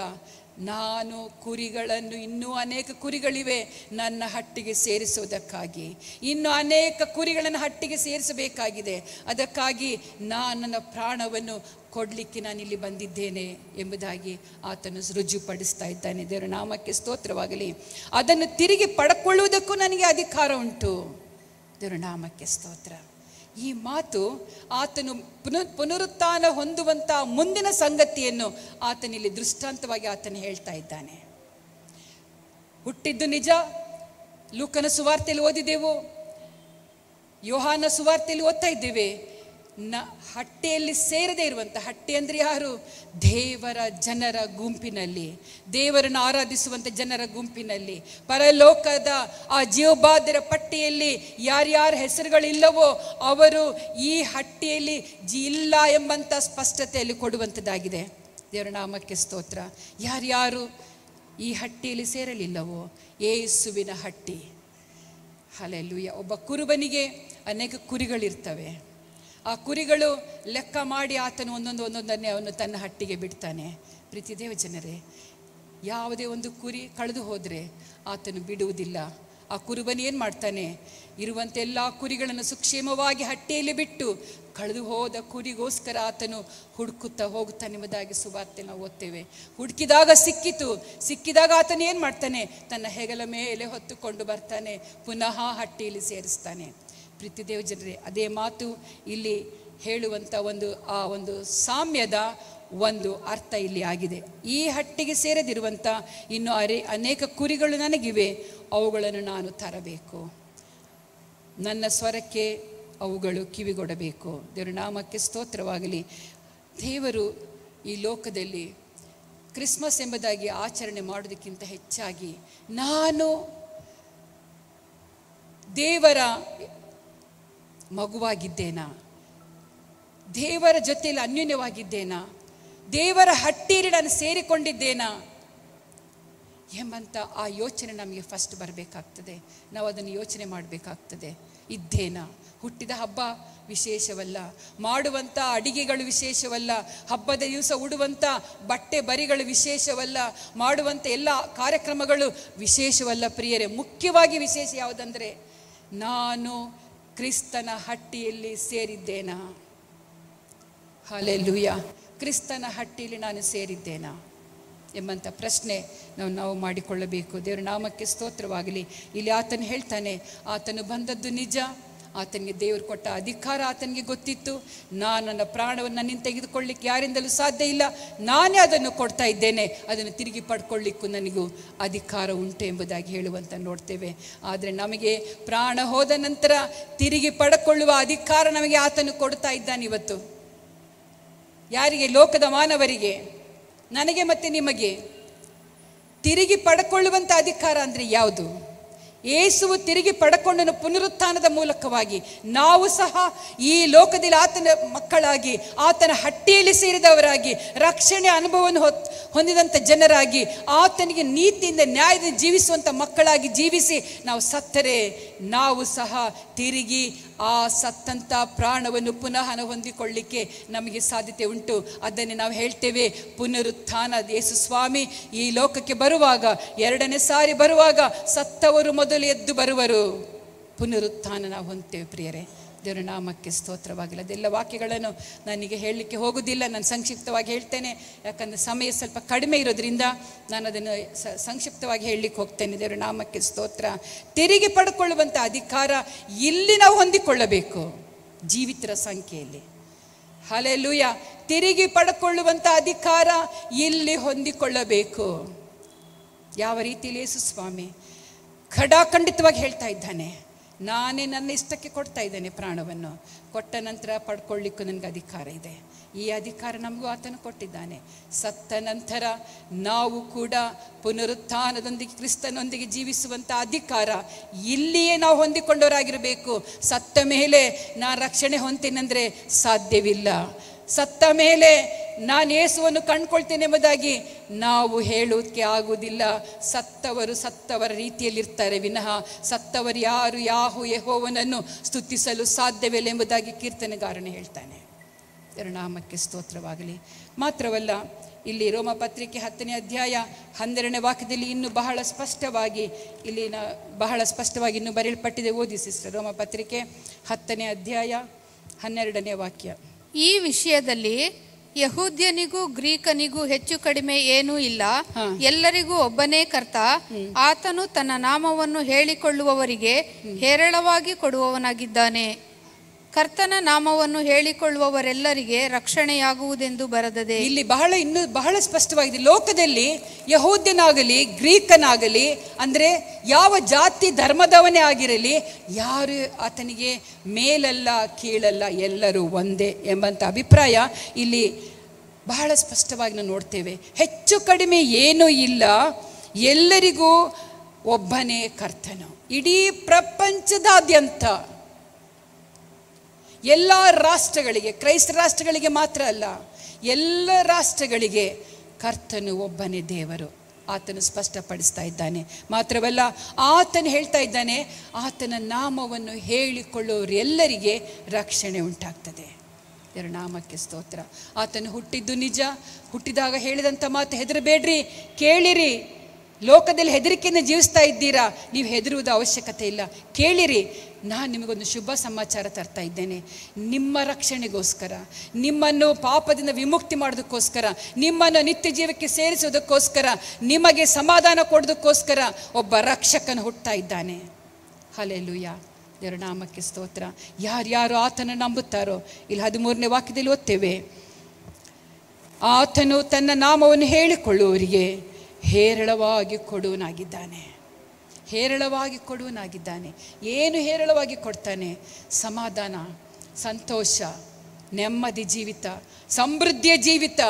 ನಾನು ಕುರಿಗಳನ್ನು, ಇನ್ನೂ ಅನೇಕ ಕುರಿಗಳಿವೆ ನನ್ನ ಹಟ್ಟಿಗೆ ಸೇರಿಸುವುದಕ್ಕಾಗಿ. ಇನ್ನು ಅನೇಕ ಕುರಿಗಳನ್ನು ಹಟ್ಟಿಗೆ ಸೇರಿಸಬೇಕಾಗಿದೆ. ಅದಕ್ಕಾಗಿ ನನ್ನ ಪ್ರಾಣವನ್ನು ಕೊಡಲಿಕ್ಕೆ ನಾನಿಲ್ಲಿ ಬಂದಿದ್ದೇನೆ ಎಂಬುದಾಗಿ ಆತನು ರುಜುಪಡಿಸ್ತಾ ಇದ್ದಾನೆ. ದೇವರ ನಾಮಕ್ಕೆ ಸ್ತೋತ್ರವಾಗಲಿ. ಅದನ್ನು ತಿರುಗಿ ಪಡ್ಕೊಳ್ಳುವುದಕ್ಕೂ ನನಗೆ ಅಧಿಕಾರ ಉಂಟು. ದೇವರ ನಾಮಕ್ಕೆ ಸ್ತೋತ್ರ. ಈ ಮಾತು ಆತನು ಪುನರುತ್ಥಾನ ಹೊಂದುವಂಥ ಮುಂದಿನ ಸಂಗತಿಯನ್ನು ಆತನಿಲ್ಲಿ ದೃಷ್ಟಾಂತವಾಗಿ ಆತನು ಹೇಳ್ತಾ ಇದ್ದಾನೆ. ಹುಟ್ಟಿದ್ದು ನಿಜ. ಲೂಕನ ಸುವಾರ್ತೆಯಲ್ಲಿ ಓದಿದೆವು, ಯೋಹಾನ ಸುವಾರ್ತೆಯಲ್ಲಿ ಓದ್ತಾ ಇದ್ದೇವೆ. ಹಟ್ಟಿಯಲ್ಲಿ ಸೇರದೇ ಇರುವಂಥ, ಹಟ್ಟಿ ಅಂದರೆ ಯಾರು? ದೇವರ ಜನರ ಗುಂಪಿನಲ್ಲಿ, ದೇವರನ್ನು ಆರಾಧಿಸುವಂಥ ಜನರ ಗುಂಪಿನಲ್ಲಿ, ಪರಲೋಕದ ಆ ಜೀವಬಾಧ್ಯರ ಪಟ್ಟಿಯಲ್ಲಿ ಯಾರ್ಯಾರ ಹೆಸರುಗಳಿಲ್ಲವೋ ಅವರು ಈ ಹಟ್ಟಿಯಲ್ಲಿ ಇಲ್ಲ ಎಂಬಂಥ ಸ್ಪಷ್ಟತೆಯಲ್ಲಿ ಕೊಡುವಂಥದ್ದಾಗಿದೆ. ದೇವರ ನಾಮಕ್ಕೆ ಸ್ತೋತ್ರ. ಯಾರ್ಯಾರು ಈ ಹಟ್ಟಿಯಲ್ಲಿ ಸೇರಲಿಲ್ಲವೋ, ಯೇಸುವಿನ ಹಟ್ಟಿ. ಹಲ್ಲೆಲೂಯಾ. ಒಬ್ಬ ಕುರುಬನಿಗೆ ಅನೇಕ ಕುರಿಗಳಿರ್ತವೆ. ಆ ಕುರಿಗಳು ಲೆಕ್ಕ ಮಾಡಿ ಆತನು ಒಂದೊಂದನ್ನೇ ಅವನು ತನ್ನ ಹಟ್ಟಿಗೆ ಬಿಡ್ತಾನೆ. ಪ್ರೀತಿ ದೇವ ಜನರೇ, ಯಾವುದೇ ಒಂದು ಕುರಿ ಕಳೆದು ಹೋದರೆ ಆತನು ಬಿಡುವುದಿಲ್ಲ. ಆ ಕುರುಬನು ಏನು ಮಾಡ್ತಾನೆ? ಇರುವಂಥ ಎಲ್ಲ ಕುರಿಗಳನ್ನು ಸುಕ್ಷೇಮವಾಗಿ ಹಟ್ಟಿಯಲ್ಲಿ ಬಿಟ್ಟು ಕಳೆದು ಹೋದ ಕುರಿಗೋಸ್ಕರ ಆತನು ಹುಡುಕುತ್ತಾ ಹೋಗುತ್ತಾನೆ ಎಂಬುದಾಗಿ ಸುವಾರ್ತೆ ನಾವು ಓದ್ತೇವೆ. ಹುಡುಕಿದಾಗ ಸಿಕ್ಕಿದಾಗ ಆತನು ಏನು ಮಾಡ್ತಾನೆ? ತನ್ನ ಹೆಗಲ ಮೇಲೆ ಹೊತ್ತುಕೊಂಡು ಬರ್ತಾನೆ, ಪುನಃ ಹಟ್ಟಿಯಲ್ಲಿ ಸೇರಿಸ್ತಾನೆ. ಪ್ರೀತಿ ದೇವ ಜನರೇ, ಅದೇ ಮಾತು ಇಲ್ಲಿ ಹೇಳುವಂಥ ಆ ಒಂದು ಸಾಮ್ಯದ ಒಂದು ಅರ್ಥ ಇಲ್ಲಿ ಆಗಿದೆ. ಈ ಹಟ್ಟಿಗೆ ಸೇರದಿರುವಂಥ ಇನ್ನು ಅನೇಕ ಕುರಿಗಳು ನನಗಿವೆ, ಅವುಗಳನ್ನು ನಾನು ತರಬೇಕು. ನನ್ನ ಸ್ವರಕ್ಕೆ ಅವುಗಳು ಕಿವಿಗೊಡಬೇಕು. ದೇವರ ನಾಮಕ್ಕೆ ಸ್ತೋತ್ರವಾಗಲಿ. ದೇವರು ಈ ಲೋಕದಲ್ಲಿ ಕ್ರಿಸ್ಮಸ್ ಎಂಬುದಾಗಿ ಆಚರಣೆ ಮಾಡೋದಕ್ಕಿಂತ ಹೆಚ್ಚಾಗಿ ನಾನು ದೇವರ ಮಗುವಾಗಿದ್ದೇನಾ? ದೇವರ ಜೊತೆಯಲ್ಲಿ ಅನ್ಯೋನ್ಯವಾಗಿದ್ದೇನಾ? ದೇವರ ಹಟ್ಟಿಯಲ್ಲಿ ನಾನು ಸೇರಿಕೊಂಡಿದ್ದೇನಾ? ಎಂಬಂಥ ಆ ಯೋಚನೆ ನಮಗೆ ಫಸ್ಟ್ ಬರಬೇಕಾಗ್ತದೆ. ನಾವು ಅದನ್ನು ಯೋಚನೆ ಮಾಡಬೇಕಾಗ್ತದೆ. ಇದ್ದೇನಾ? ಹುಟ್ಟಿದ ಹಬ್ಬ ವಿಶೇಷವಲ್ಲ, ಮಾಡುವಂಥ ಅಡಿಗೆಗಳು ವಿಶೇಷವಲ್ಲ, ಹಬ್ಬದ ದಿವಸ ಉಡುವಂಥ ಬಟ್ಟೆ ಬರಿಗಳು ವಿಶೇಷವಲ್ಲ, ಮಾಡುವಂಥ ಎಲ್ಲ ಕಾರ್ಯಕ್ರಮಗಳು ವಿಶೇಷವಲ್ಲ ಪ್ರಿಯರೇ. ಮುಖ್ಯವಾಗಿ ವಿಶೇಷ ಯಾವುದಂದರೆ, ನಾನು ಕ್ರಿಸ್ತನ ಹಟ್ಟಿಯಲ್ಲಿ ಸೇರಿದ್ದೇನಾ? ಹಲ್ಲೆಲೂಯಾ. ಕ್ರಿಸ್ತನ ಹಟ್ಟಿಯಲ್ಲಿ ನಾನು ಸೇರಿದ್ದೇನಾ ಎಂಬಂಥ ಪ್ರಶ್ನೆ ನಾವು ಮಾಡಿಕೊಳ್ಳಬೇಕು. ದೇವರ ನಾಮಕ್ಕೆ ಸ್ತೋತ್ರವಾಗಲಿ. ಇಲ್ಲಿ ಆತನು ಹೇಳ್ತಾನೆ, ಆತನು ಬಂದದ್ದು ನಿಜ, ಆತನಿಗೆ ದೇವರು ಕೊಟ್ಟ ಅಧಿಕಾರ ಆತನಿಗೆ ಗೊತ್ತಿತ್ತು. ನಾನು ನನ್ನ ಪ್ರಾಣವನ್ನು ನನ್ನಿಂದ ತೆಗೆದುಕೊಳ್ಳಿಕ್ಕೆ ಯಾರಿಂದಲೂ ಸಾಧ್ಯ ಇಲ್ಲ, ನಾನೇ ಅದನ್ನು ಕೊಡ್ತಾ ಇದ್ದೇನೆ, ಅದನ್ನು ತಿರುಗಿ ಪಡ್ಕೊಳ್ಳಿಕ್ಕೂ ನನಗೂ ಅಧಿಕಾರ ಉಂಟು ಎಂಬುದಾಗಿ ಹೇಳುವಂತ ನೋಡ್ತೇವೆ. ಆದರೆ ನಮಗೆ ಪ್ರಾಣ ಹೋದ ನಂತರ ತಿರುಗಿ ಪಡ್ಕೊಳ್ಳುವ ಅಧಿಕಾರ ನಮಗೆ ಆತನು ಕೊಡ್ತಾ ಇದ್ದಾನೆ ಇವತ್ತು. ಯಾರಿಗೆ? ಲೋಕದ ಮಾನವರಿಗೆ, ನನಗೆ ಮತ್ತೆ ನಿಮಗೆ. ತಿರುಗಿ ಪಡ್ಕೊಳ್ಳುವಂಥ ಅಧಿಕಾರ ಅಂದರೆ ಯಾವುದು? ಯೇಸುವು ತಿರುಗಿ ಪಡ್ಕೊಂಡನು ಪುನರುತ್ಥಾನದ ಮೂಲಕವಾಗಿ. ನಾವು ಸಹ ಈ ಲೋಕದಲ್ಲಿ ಆತನ ಮಕ್ಕಳಾಗಿ, ಆತನ ಹಟ್ಟಿಯಲ್ಲಿ ಸೇರಿದವರಾಗಿ, ರಕ್ಷಣೆ ಅನುಭವವನ್ನು ಹೊಂದಿದಂಥ ಜನರಾಗಿ, ಆತನಿಗೆ ನೀತಿಯಿಂದ ನ್ಯಾಯದಿಂದ ಜೀವಿಸುವಂಥ ಮಕ್ಕಳಾಗಿ ಜೀವಿಸಿ ನಾವು ಸತ್ತರೆ ನಾವು ಸಹ ತಿರುಗಿ ಆ ಸತ್ತಂಥ ಪ್ರಾಣವನ್ನು ಪುನಃ ಹೊಂದಿಕೊಳ್ಳಿಕ್ಕೆ ನಮಗೆ ಸಾಧ್ಯತೆ ಉಂಟು. ಅದನ್ನೇ ನಾವು ಹೇಳ್ತೇವೆ, ಪುನರುತ್ಥಾನ. ಯೇಸು ಸ್ವಾಮಿ ಈ ಲೋಕಕ್ಕೆ ಬರುವಾಗ, ಎರಡನೇ ಸಾರಿ ಬರುವಾಗ ಸತ್ತವರು ಮೊದಲು ಎದ್ದು ಬರುವರು. ಪುನರುತ್ಥಾನ ನಾವು ಹೊಂದ್ತೇವೆ ಪ್ರಿಯರೇ. ದೇವರ ನಾಮಕ್ಕೆ ಸ್ತೋತ್ರವಾಗಿಲ್ಲ. ಅದೆಲ್ಲ ವಾಕ್ಯಗಳನ್ನು ನನಗೆ ಹೇಳಲಿಕ್ಕೆ ಹೋಗೋದಿಲ್ಲ, ನಾನು ಸಂಕ್ಷಿಪ್ತವಾಗಿ ಹೇಳ್ತೇನೆ. ಯಾಕಂದರೆ ಸಮಯ ಸ್ವಲ್ಪ ಕಡಿಮೆ ಇರೋದ್ರಿಂದ ನಾನು ಅದನ್ನು ಸಂಕ್ಷಿಪ್ತವಾಗಿ ಹೇಳಲಿಕ್ಕೆ ಹೋಗ್ತೇನೆ. ದೇವರ ನಾಮಕ್ಕೆ ಸ್ತೋತ್ರ. ತಿರುಗಿ ಪಡ್ಕೊಳ್ಳುವಂಥ ಅಧಿಕಾರ ಇಲ್ಲಿ ನಾವು ಹೊಂದಿಕೊಳ್ಳಬೇಕು, ಜೀವಿತರ ಸಂಖ್ಯೆಯಲ್ಲಿ. ಹಲ್ಲೆಲೂಯಾ. ತಿರುಗಿ ಪಡ್ಕೊಳ್ಳುವಂಥ ಅಧಿಕಾರ ಇಲ್ಲಿ ಹೊಂದಿಕೊಳ್ಳಬೇಕು. ಯಾವ ರೀತಿಯಲ್ಲಿ ಯೇಸು ಸ್ವಾಮಿ ಖಡಾಖಂಡಿತವಾಗಿ ಹೇಳ್ತಾ ಇದ್ದಾನೆ, ನಾನೇ ನನ್ನ ಇಷ್ಟಕ್ಕೆ ಕೊಡ್ತಾ ಇದ್ದೇನೆ ಪ್ರಾಣವನ್ನು. ಕೊಟ್ಟ ನಂತರ ಪಡ್ಕೊಳ್ಳಿಕ್ಕೂ ನನಗೆ ಅಧಿಕಾರ ಇದೆ. ಈ ಅಧಿಕಾರ ನಮಗೂ ಆತನು ಕೊಟ್ಟಿದ್ದಾನೆ. ಸತ್ತ ನಂತರ ನಾವು ಕೂಡ ಪುನರುತ್ಥಾನದೊಂದಿಗೆ ಕ್ರಿಸ್ತನೊಂದಿಗೆ ಜೀವಿಸುವಂಥ ಅಧಿಕಾರ ಇಲ್ಲಿಯೇ ನಾವು ಹೊಂದಿಕೊಂಡವರಾಗಿರಬೇಕು. ಸತ್ತ ಮೇಲೆ ನಾನು ರಕ್ಷಣೆ ಹೊಂದ್ತೇನೆಂದರೆ ಸಾಧ್ಯವಿಲ್ಲ. ಸತ್ತ ಮೇಲೆ ನಾನು ಯೇಸುವನ್ನು ಕಂಡುಕೊಳ್ತೇನೆ ಎಂಬುದಾಗಿ ನಾವು ಹೇಳುವುದಕ್ಕೆ ಆಗುವುದಿಲ್ಲ. ಸತ್ತವರು ಸತ್ತವರ ರೀತಿಯಲ್ಲಿರ್ತಾರೆ ವಿನಃ ಸತ್ತವರು ಯಾರು ಯೆಹೋವನನ್ನು ಸ್ತುತಿಸಲು ಸಾಧ್ಯವಿಲ್ಲ ಎಂಬುದಾಗಿ ಕೀರ್ತನೆಗಾರನೇ ಹೇಳ್ತಾನೆ. ನಾಮಕ್ಕೆ ಸ್ತೋತ್ರವಾಗಲಿ. ಮಾತ್ರವಲ್ಲ, ಇಲ್ಲಿ ರೋಮಪತ್ರಿಕೆ 10ನೇ ಅಧ್ಯಾಯ 12ನೇ ವಾಕ್ಯದಲ್ಲಿ ಇನ್ನೂ ಬಹಳ ಸ್ಪಷ್ಟವಾಗಿ ಇನ್ನೂ ಬರೆಯಲ್ಪಟ್ಟಿದೆ. ಓದಿ ಸಿಸ್ಟರ್, ರೋಮಪತ್ರಿಕೆ 10ನೇ ಅಧ್ಯಾಯ 12ನೇ ವಾಕ್ಯ. ಈ ವಿಷಯದಲ್ಲಿ ಯಹೂದ್ಯನಿಗೂ ಗ್ರೀಕನಿಗೂ ಹೆಚ್ಚು ಕಡಿಮೆ ಏನೂ ಇಲ್ಲ, ಎಲ್ಲರಿಗೂ ಒಬ್ಬನೇ ಕರ್ತ, ಆತನು ತನ್ನ ನಾಮವನ್ನು ಹೇಳಿಕೊಳ್ಳುವವರಿಗೆ ಹೇರಳವಾಗಿ ಕೊಡುವವನಾಗಿದ್ದಾನೆ. ಕರ್ತನ ನಾಮವನ್ನು ಹೇಳಿಕೊಳ್ಳುವವರೆಲ್ಲರಿಗೆ ರಕ್ಷಣೆಯಾಗುವುದೆಂದು ಬರೆದದೆ. ಇಲ್ಲಿ ಇನ್ನೂ ಬಹಳ ಸ್ಪಷ್ಟವಾಗಿದೆ. ಲೋಕದಲ್ಲಿ ಯಹೂದ್ಯನಾಗಲಿ ಗ್ರೀಕನಾಗಲಿ, ಅಂದರೆ ಯಾವ ಜಾತಿ ಧರ್ಮದವನೇ ಆಗಿರಲಿ, ಯಾರು ಆತನಿಗೆ ಮೇಲಲ್ಲ ಕೀಳಲ್ಲ, ಎಲ್ಲರೂ ಒಂದೇ ಎಂಬಂಥ ಅಭಿಪ್ರಾಯ ಇಲ್ಲಿ ಬಹಳ ಸ್ಪಷ್ಟವಾಗಿ ನಾವು ನೋಡ್ತೇವೆ. ಹೆಚ್ಚು ಕಡಿಮೆ ಏನೂ ಇಲ್ಲ, ಎಲ್ಲರಿಗೂ ಒಬ್ಬನೇ ಕರ್ತನು. ಇಡೀ ಪ್ರಪಂಚದಾದ್ಯಂತ ಎಲ್ಲ ರಾಷ್ಟ್ರಗಳಿಗೆ, ಕ್ರೈಸ್ತ ರಾಷ್ಟ್ರಗಳಿಗೆ ಮಾತ್ರ ಅಲ್ಲ, ಎಲ್ಲ ರಾಷ್ಟ್ರಗಳಿಗೆ ಕರ್ತನು ಒಬ್ಬನೇ ದೇವರು. ಆತನು ಸ್ಪಷ್ಟಪಡಿಸ್ತಾ ಇದ್ದಾನೆ. ಮಾತ್ರವಲ್ಲ, ಆತನು ಹೇಳ್ತಾ ಇದ್ದಾನೆ, ಆತನ ನಾಮವನ್ನು ಹೇಳಿಕೊಳ್ಳುವವರೆಲ್ಲರಿಗೆ ರಕ್ಷಣೆ ಉಂಟಾಗ್ತದೆ. ದೇವರ ನಾಮಕ್ಕೆ ಸ್ತೋತ್ರ. ಆತನು ಹುಟ್ಟಿದ್ದು ನಿಜ. ಹುಟ್ಟಿದಾಗ ಹೇಳಿದಂಥ ಮಾತು, ಹೆದರಬೇಡ್ರಿ, ಕೇಳಿರಿ. ಲೋಕದಲ್ಲಿ ಹೆದರಿಕೆಯನ್ನು ಜೀವಿಸ್ತಾ ಇದ್ದೀರಾ, ನೀವು ಹೆದರುವುದು ಅವಶ್ಯಕತೆ ಇಲ್ಲ, ಕೇಳಿರಿ. ನಾನು ನಿಮಗೊಂದು ಶುಭ ಸಮಾಚಾರ ತರ್ತಾ ಇದ್ದೇನೆ. ನಿಮ್ಮ ರಕ್ಷಣೆಗೋಸ್ಕರ, ನಿಮ್ಮನ್ನು ಪಾಪದಿಂದ ವಿಮುಕ್ತಿ ಮಾಡೋದಕ್ಕೋಸ್ಕರ, ನಿಮ್ಮನ್ನು ನಿತ್ಯ ಜೀವಕ್ಕೆ ಸೇರಿಸೋದಕ್ಕೋಸ್ಕರ, ನಿಮಗೆ ಸಮಾಧಾನ ಕೊಡೋದಕ್ಕೋಸ್ಕರ ಒಬ್ಬ ರಕ್ಷಕನು ಹುಟ್ಟುತ್ತಾ ಇದ್ದಾನೆ. ಹಲ್ಲೆಲೂಯಾ. ದೇವರ ನಾಮಕ್ಕೆ ಸ್ತೋತ್ರ. ಯಾರ್ಯಾರು ಆತನ ನಂಬುತ್ತಾರೋ, ಇಲ್ಲಿ 13ನೇ ವಾಕ್ಯದಲ್ಲಿ ಓದ್ತೇವೆ, ಆತನು ತನ್ನ ನಾಮವನ್ನು ಹೇಳಿಕೊಳ್ಳುವವರಿಗೆ ಹೇರಳವಾಗಿ ಕೊಡುವನಾಗಿದ್ದಾನೆ. ಹೇರಳವಾಗಿ ಕೊಡುವನಾಗಿದ್ದಾನೆ. ಏನು ಹೇರಳವಾಗಿ ಕೊಡ್ತಾನೆ? ಸಮಾಧಾನ, ಸಂತೋಷ, ನೆಮ್ಮದಿ ಜೀವಿತ, ಸಮೃದ್ಧಿಯ ಜೀವಿತ.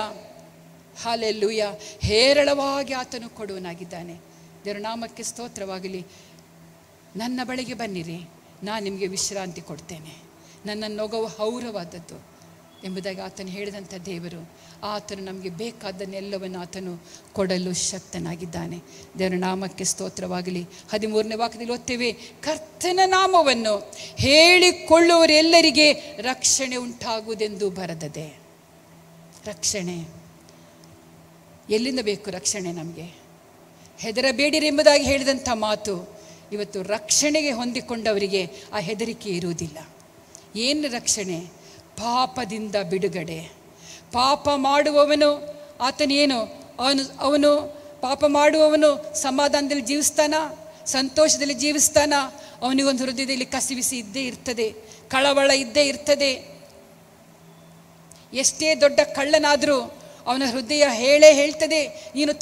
ಹಲ್ಲೆಲೂಯಾ. ಹೇರಳವಾಗಿ ಆತನು ಕೊಡುವನಾಗಿದ್ದಾನೆ. ದೇವರ ನಾಮಕ್ಕೆ ಸ್ತೋತ್ರವಾಗಲಿ. ನನ್ನ ಬಳಿಗೆ ಬನ್ನಿರಿ, ನಾನು ನಿಮಗೆ ವಿಶ್ರಾಂತಿ ಕೊಡ್ತೇನೆ. ನನ್ನ ನೊಗವು ಹೌರವಾದದ್ದು, ಎಂಬುದಾಗಿ ಆತನು ಹೇಳಿದಂಥ ದೇವರು, ಆತನು ನಮಗೆ ಬೇಕಾದನ್ನೆಲ್ಲವನ್ನು ಆತನು ಕೊಡಲು ಶಕ್ತನಾಗಿದ್ದಾನೆ. ದೇವರ ನಾಮಕ್ಕೆ ಸ್ತೋತ್ರವಾಗಲಿ. 13ನೇ ವಾಕ್ಯದಲ್ಲಿ ಓದ್ತೇವೆ, ಕರ್ತನ ನಾಮವನ್ನು ಹೇಳಿಕೊಳ್ಳುವವರೆಲ್ಲರಿಗೆ ರಕ್ಷಣೆ ಉಂಟಾಗುವುದೆಂದು ಬರೆದದೆ. ರಕ್ಷಣೆ ಎಲ್ಲಿಂದ ಬೇಕು? ರಕ್ಷಣೆ ನಮಗೆ ಹೆದರಬೇಡಿರಿ ಎಂಬುದಾಗಿ ಹೇಳಿದಂಥ ಮಾತು ಇವತ್ತು ರಕ್ಷಣೆಗೆ ಹೊಂದಿಕೊಂಡವರಿಗೆ ಆ ಹೆದರಿಕೆ ಇರುವುದಿಲ್ಲ. ಏನು ರಕ್ಷಣೆ? ಪಾಪದಿಂದ ಬಿಡುಗಡೆ. ಪಾಪ ಮಾಡುವವನು ಆತನೇನು, ಅವನು ಪಾಪ ಮಾಡುವವನು ಸಮಾಧಾನದಲ್ಲಿ ಜೀವಿಸ್ತಾನ, ಸಂತೋಷದಲ್ಲಿ ಜೀವಿಸ್ತಾನ? ಅವನಿಗೊಂದು ಹೃದಯದಲ್ಲಿ ಕಸಿವಿಸಿ ಇದ್ದೇ ಇರ್ತದೆ, ಕಳವಳ ಇದ್ದೇ ಇರ್ತದೆ. ಎಷ್ಟೇ ದೊಡ್ಡ ಕಳ್ಳನಾದರೂ ಅವನ ಹೃದಯ ಹೇಳ್ತದೆ, ನೀನು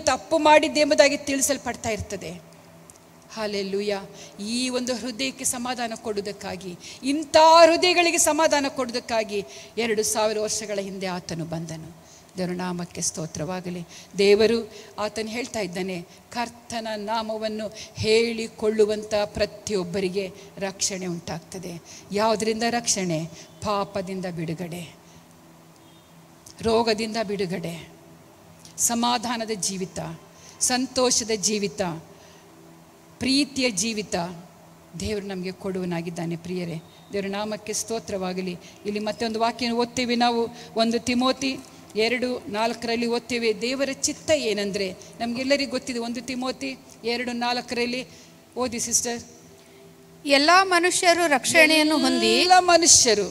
ತಪ್ಪು ಮಾಡಿದ್ದೆ ಎಂಬುದಾಗಿ ತಿಳಿಸಲ್ಪಡ್ತಾ ಇರ್ತದೆ. ಹಲ್ಲೆಲೂಯಾ. ಈ ಒಂದು ಹೃದಯಕ್ಕೆ ಸಮಾಧಾನ ಕೊಡುವುದಕ್ಕಾಗಿ, ಇಂಥ ಹೃದಯಗಳಿಗೆ ಸಮಾಧಾನ ಕೊಡುವುದಕ್ಕಾಗಿ 2000 ವರ್ಷಗಳ ಹಿಂದೆ ಆತನು ಬಂದನು. ದೇವರ ನಾಮಕ್ಕೆ ಸ್ತೋತ್ರವಾಗಲಿ. ದೇವರು ಆತನು ಹೇಳ್ತಾ ಇದ್ದಾನೆ, ಕರ್ತನ ನಾಮವನ್ನು ಹೇಳಿಕೊಳ್ಳುವಂಥ ಪ್ರತಿಯೊಬ್ಬರಿಗೆ ರಕ್ಷಣೆ ಉಂಟಾಗ್ತದೆ. ಯಾವುದರಿಂದ ರಕ್ಷಣೆ? ಪಾಪದಿಂದ ಬಿಡುಗಡೆ, ರೋಗದಿಂದ ಬಿಡುಗಡೆ, ಸಮಾಧಾನದ ಜೀವಿತ, ಸಂತೋಷದ ಜೀವಿತ, ಪ್ರೀತಿಯ ಜೀವಿತ ದೇವರು ನಮಗೆ ಕೊಡುವನಾಗಿದ್ದಾನೆ. ಪ್ರಿಯರೇ, ದೇವರ ನಾಮಕ್ಕೆ ಸ್ತೋತ್ರವಾಗಲಿ. ಇಲ್ಲಿ ಮತ್ತೆ ಒಂದು ವಾಕ್ಯನ ಓದ್ತೇವೆ ನಾವು. 1 ತಿಮೋತಿ 2:4 ಓದ್ತೇವೆ. ದೇವರ ಚಿತ್ತ ಏನಂದರೆ ನಮಗೆಲ್ಲರಿಗೂ ಗೊತ್ತಿದೆ. 1 ತಿಮೋತಿ 2:4 ಓದಿ ಸಿಸ್ಟರ್. ಎಲ್ಲ ಮನುಷ್ಯರು ರಕ್ಷಣೆಯನ್ನು ಹೊಂದಿ, ಎಲ್ಲ ಮನುಷ್ಯರು,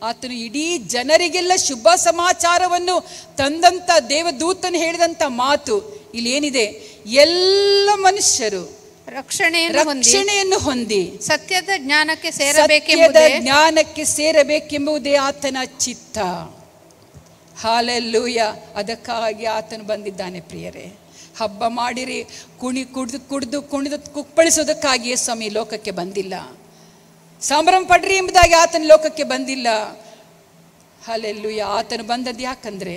ಆತನು ಇಡೀ ಜನರಿಗೆಲ್ಲ ಶುಭ ಸಮಾಚಾರವನ್ನು ತಂದಂಥ ದೇವದೂತನು ಹೇಳಿದಂಥ ಮಾತು ಇಲ್ಲಿ ಏನಿದೆ? ಎಲ್ಲ ಮನುಷ್ಯರು ರಕ್ಷಣೆಯನ್ನು ಹೊಂದಿ ಸತ್ಯದ ಜ್ಞಾನಕ್ಕೆ ಸೇರಬೇಕೆಂಬುದೇ ಆತನ ಚಿತ್ತ. ಹಾಲೆಲ್ಲೂಯ. ಅದಕ್ಕಾಗಿ ಆತನು ಬಂದಿದ್ದಾನೆ. ಪ್ರಿಯರೇ, ಹಬ್ಬ ಮಾಡಿರಿ, ಕುಣಿದು ಕುಪ್ಪಳಿಸೋದಕ್ಕಾಗಿಯೇ ಸ್ವಾಮಿ ಲೋಕಕ್ಕೆ ಬಂದಿಲ್ಲ. ಸಂಭ್ರಮ ಪಡ್ರಿ ಎಂಬುದಾಗಿ ಆತನ ಲೋಕಕ್ಕೆ ಬಂದಿಲ್ಲ. ಹಲ್ಲೆಲೂಯ. ಆತನು ಬಂದದ್ದು ಯಾಕಂದರೆ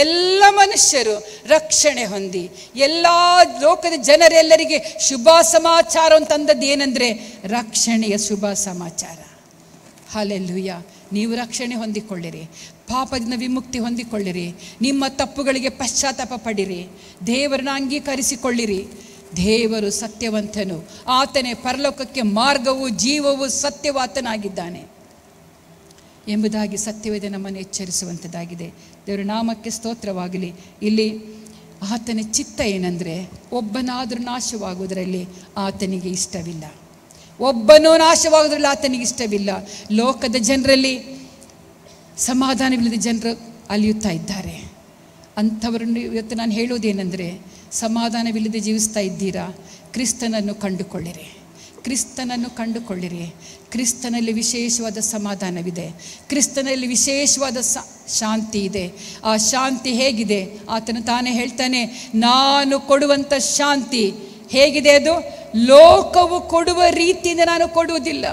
ಎಲ್ಲ ಮನುಷ್ಯರು ರಕ್ಷಣೆ ಹೊಂದಿ, ಎಲ್ಲ ಲೋಕದ ಜನರೆಲ್ಲರಿಗೆ ಶುಭ ಸಮಾಚಾರವನ್ನು ತಂದದ್ದು ಏನಂದರೆ ರಕ್ಷಣೆಯ ಶುಭ ಸಮಾಚಾರ. ಹಲ್ಲೆಲೂಯ. ನೀವು ರಕ್ಷಣೆ ಹೊಂದಿಕೊಳ್ಳಿರಿ, ಪಾಪದಿಂದ ವಿಮುಕ್ತಿ ಹೊಂದಿಕೊಳ್ಳಿರಿ, ನಿಮ್ಮ ತಪ್ಪುಗಳಿಗೆ ಪಶ್ಚಾತ್ತಾಪ ಪಡಿರಿ, ದೇವರನ್ನ ಅಂಗೀಕರಿಸಿಕೊಳ್ಳಿರಿ. ದೇವರು ಸತ್ಯವಂತನು, ಆತನೇ ಪರಲೋಕಕ್ಕೆ ಮಾರ್ಗವು ಜೀವವು ಸತ್ಯವೂ ಆತನಾಗಿದ್ದಾನೆ ಎಂಬುದಾಗಿ ಸತ್ಯವೇದ ನಮ್ಮನ್ನು ಎಚ್ಚರಿಸುವಂಥದ್ದಾಗಿದೆ. ದೇವರ ನಾಮಕ್ಕೆ ಸ್ತೋತ್ರವಾಗಲಿ. ಇಲ್ಲಿ ಆತನ ಚಿತ್ತ ಏನಂದರೆ ಒಬ್ಬನಾದರೂ ನಾಶವಾಗುವುದರಲ್ಲಿ ಆತನಿಗೆ ಇಷ್ಟವಿಲ್ಲ. ಒಬ್ಬನೂ ನಾಶವಾಗುವುದರಲ್ಲಿ ಆತನಿಗೆ ಇಷ್ಟವಿಲ್ಲ. ಲೋಕದ ಜನರಲ್ಲಿ ಸಮಾಧಾನವಿಲ್ಲದ ಜನರು ಅಲಿಯುತ್ತಾ ಇದ್ದಾರೆ. ಅಂಥವರನ್ನು ಇವತ್ತು ನಾನು ಹೇಳುವುದೇನೆಂದರೆ, ಸಮಾಧಾನವಿಲ್ಲದೆ ಜೀವಿಸ್ತಾ ಇದ್ದೀರಾ? ಕ್ರಿಸ್ತನನ್ನು ಕಂಡುಕೊಳ್ಳಿರಿ, ಕ್ರಿಸ್ತನನ್ನು ಕಂಡುಕೊಳ್ಳಿರಿ. ಕ್ರಿಸ್ತನಲ್ಲಿ ವಿಶೇಷವಾದ ಸಮಾಧಾನವಿದೆ, ಕ್ರಿಸ್ತನಲ್ಲಿ ವಿಶೇಷವಾದ ಶಾಂತಿ ಇದೆ. ಆ ಶಾಂತಿ ಹೇಗಿದೆ? ಆತನು ತಾನೇ ಹೇಳ್ತಾನೆ, ನಾನು ಕೊಡುವಂಥ ಶಾಂತಿ ಹೇಗಿದೆ? ಅದು ಲೋಕವು ಕೊಡುವ ರೀತಿಯಿಂದ ನಾನು ಕೊಡುವುದಿಲ್ಲ.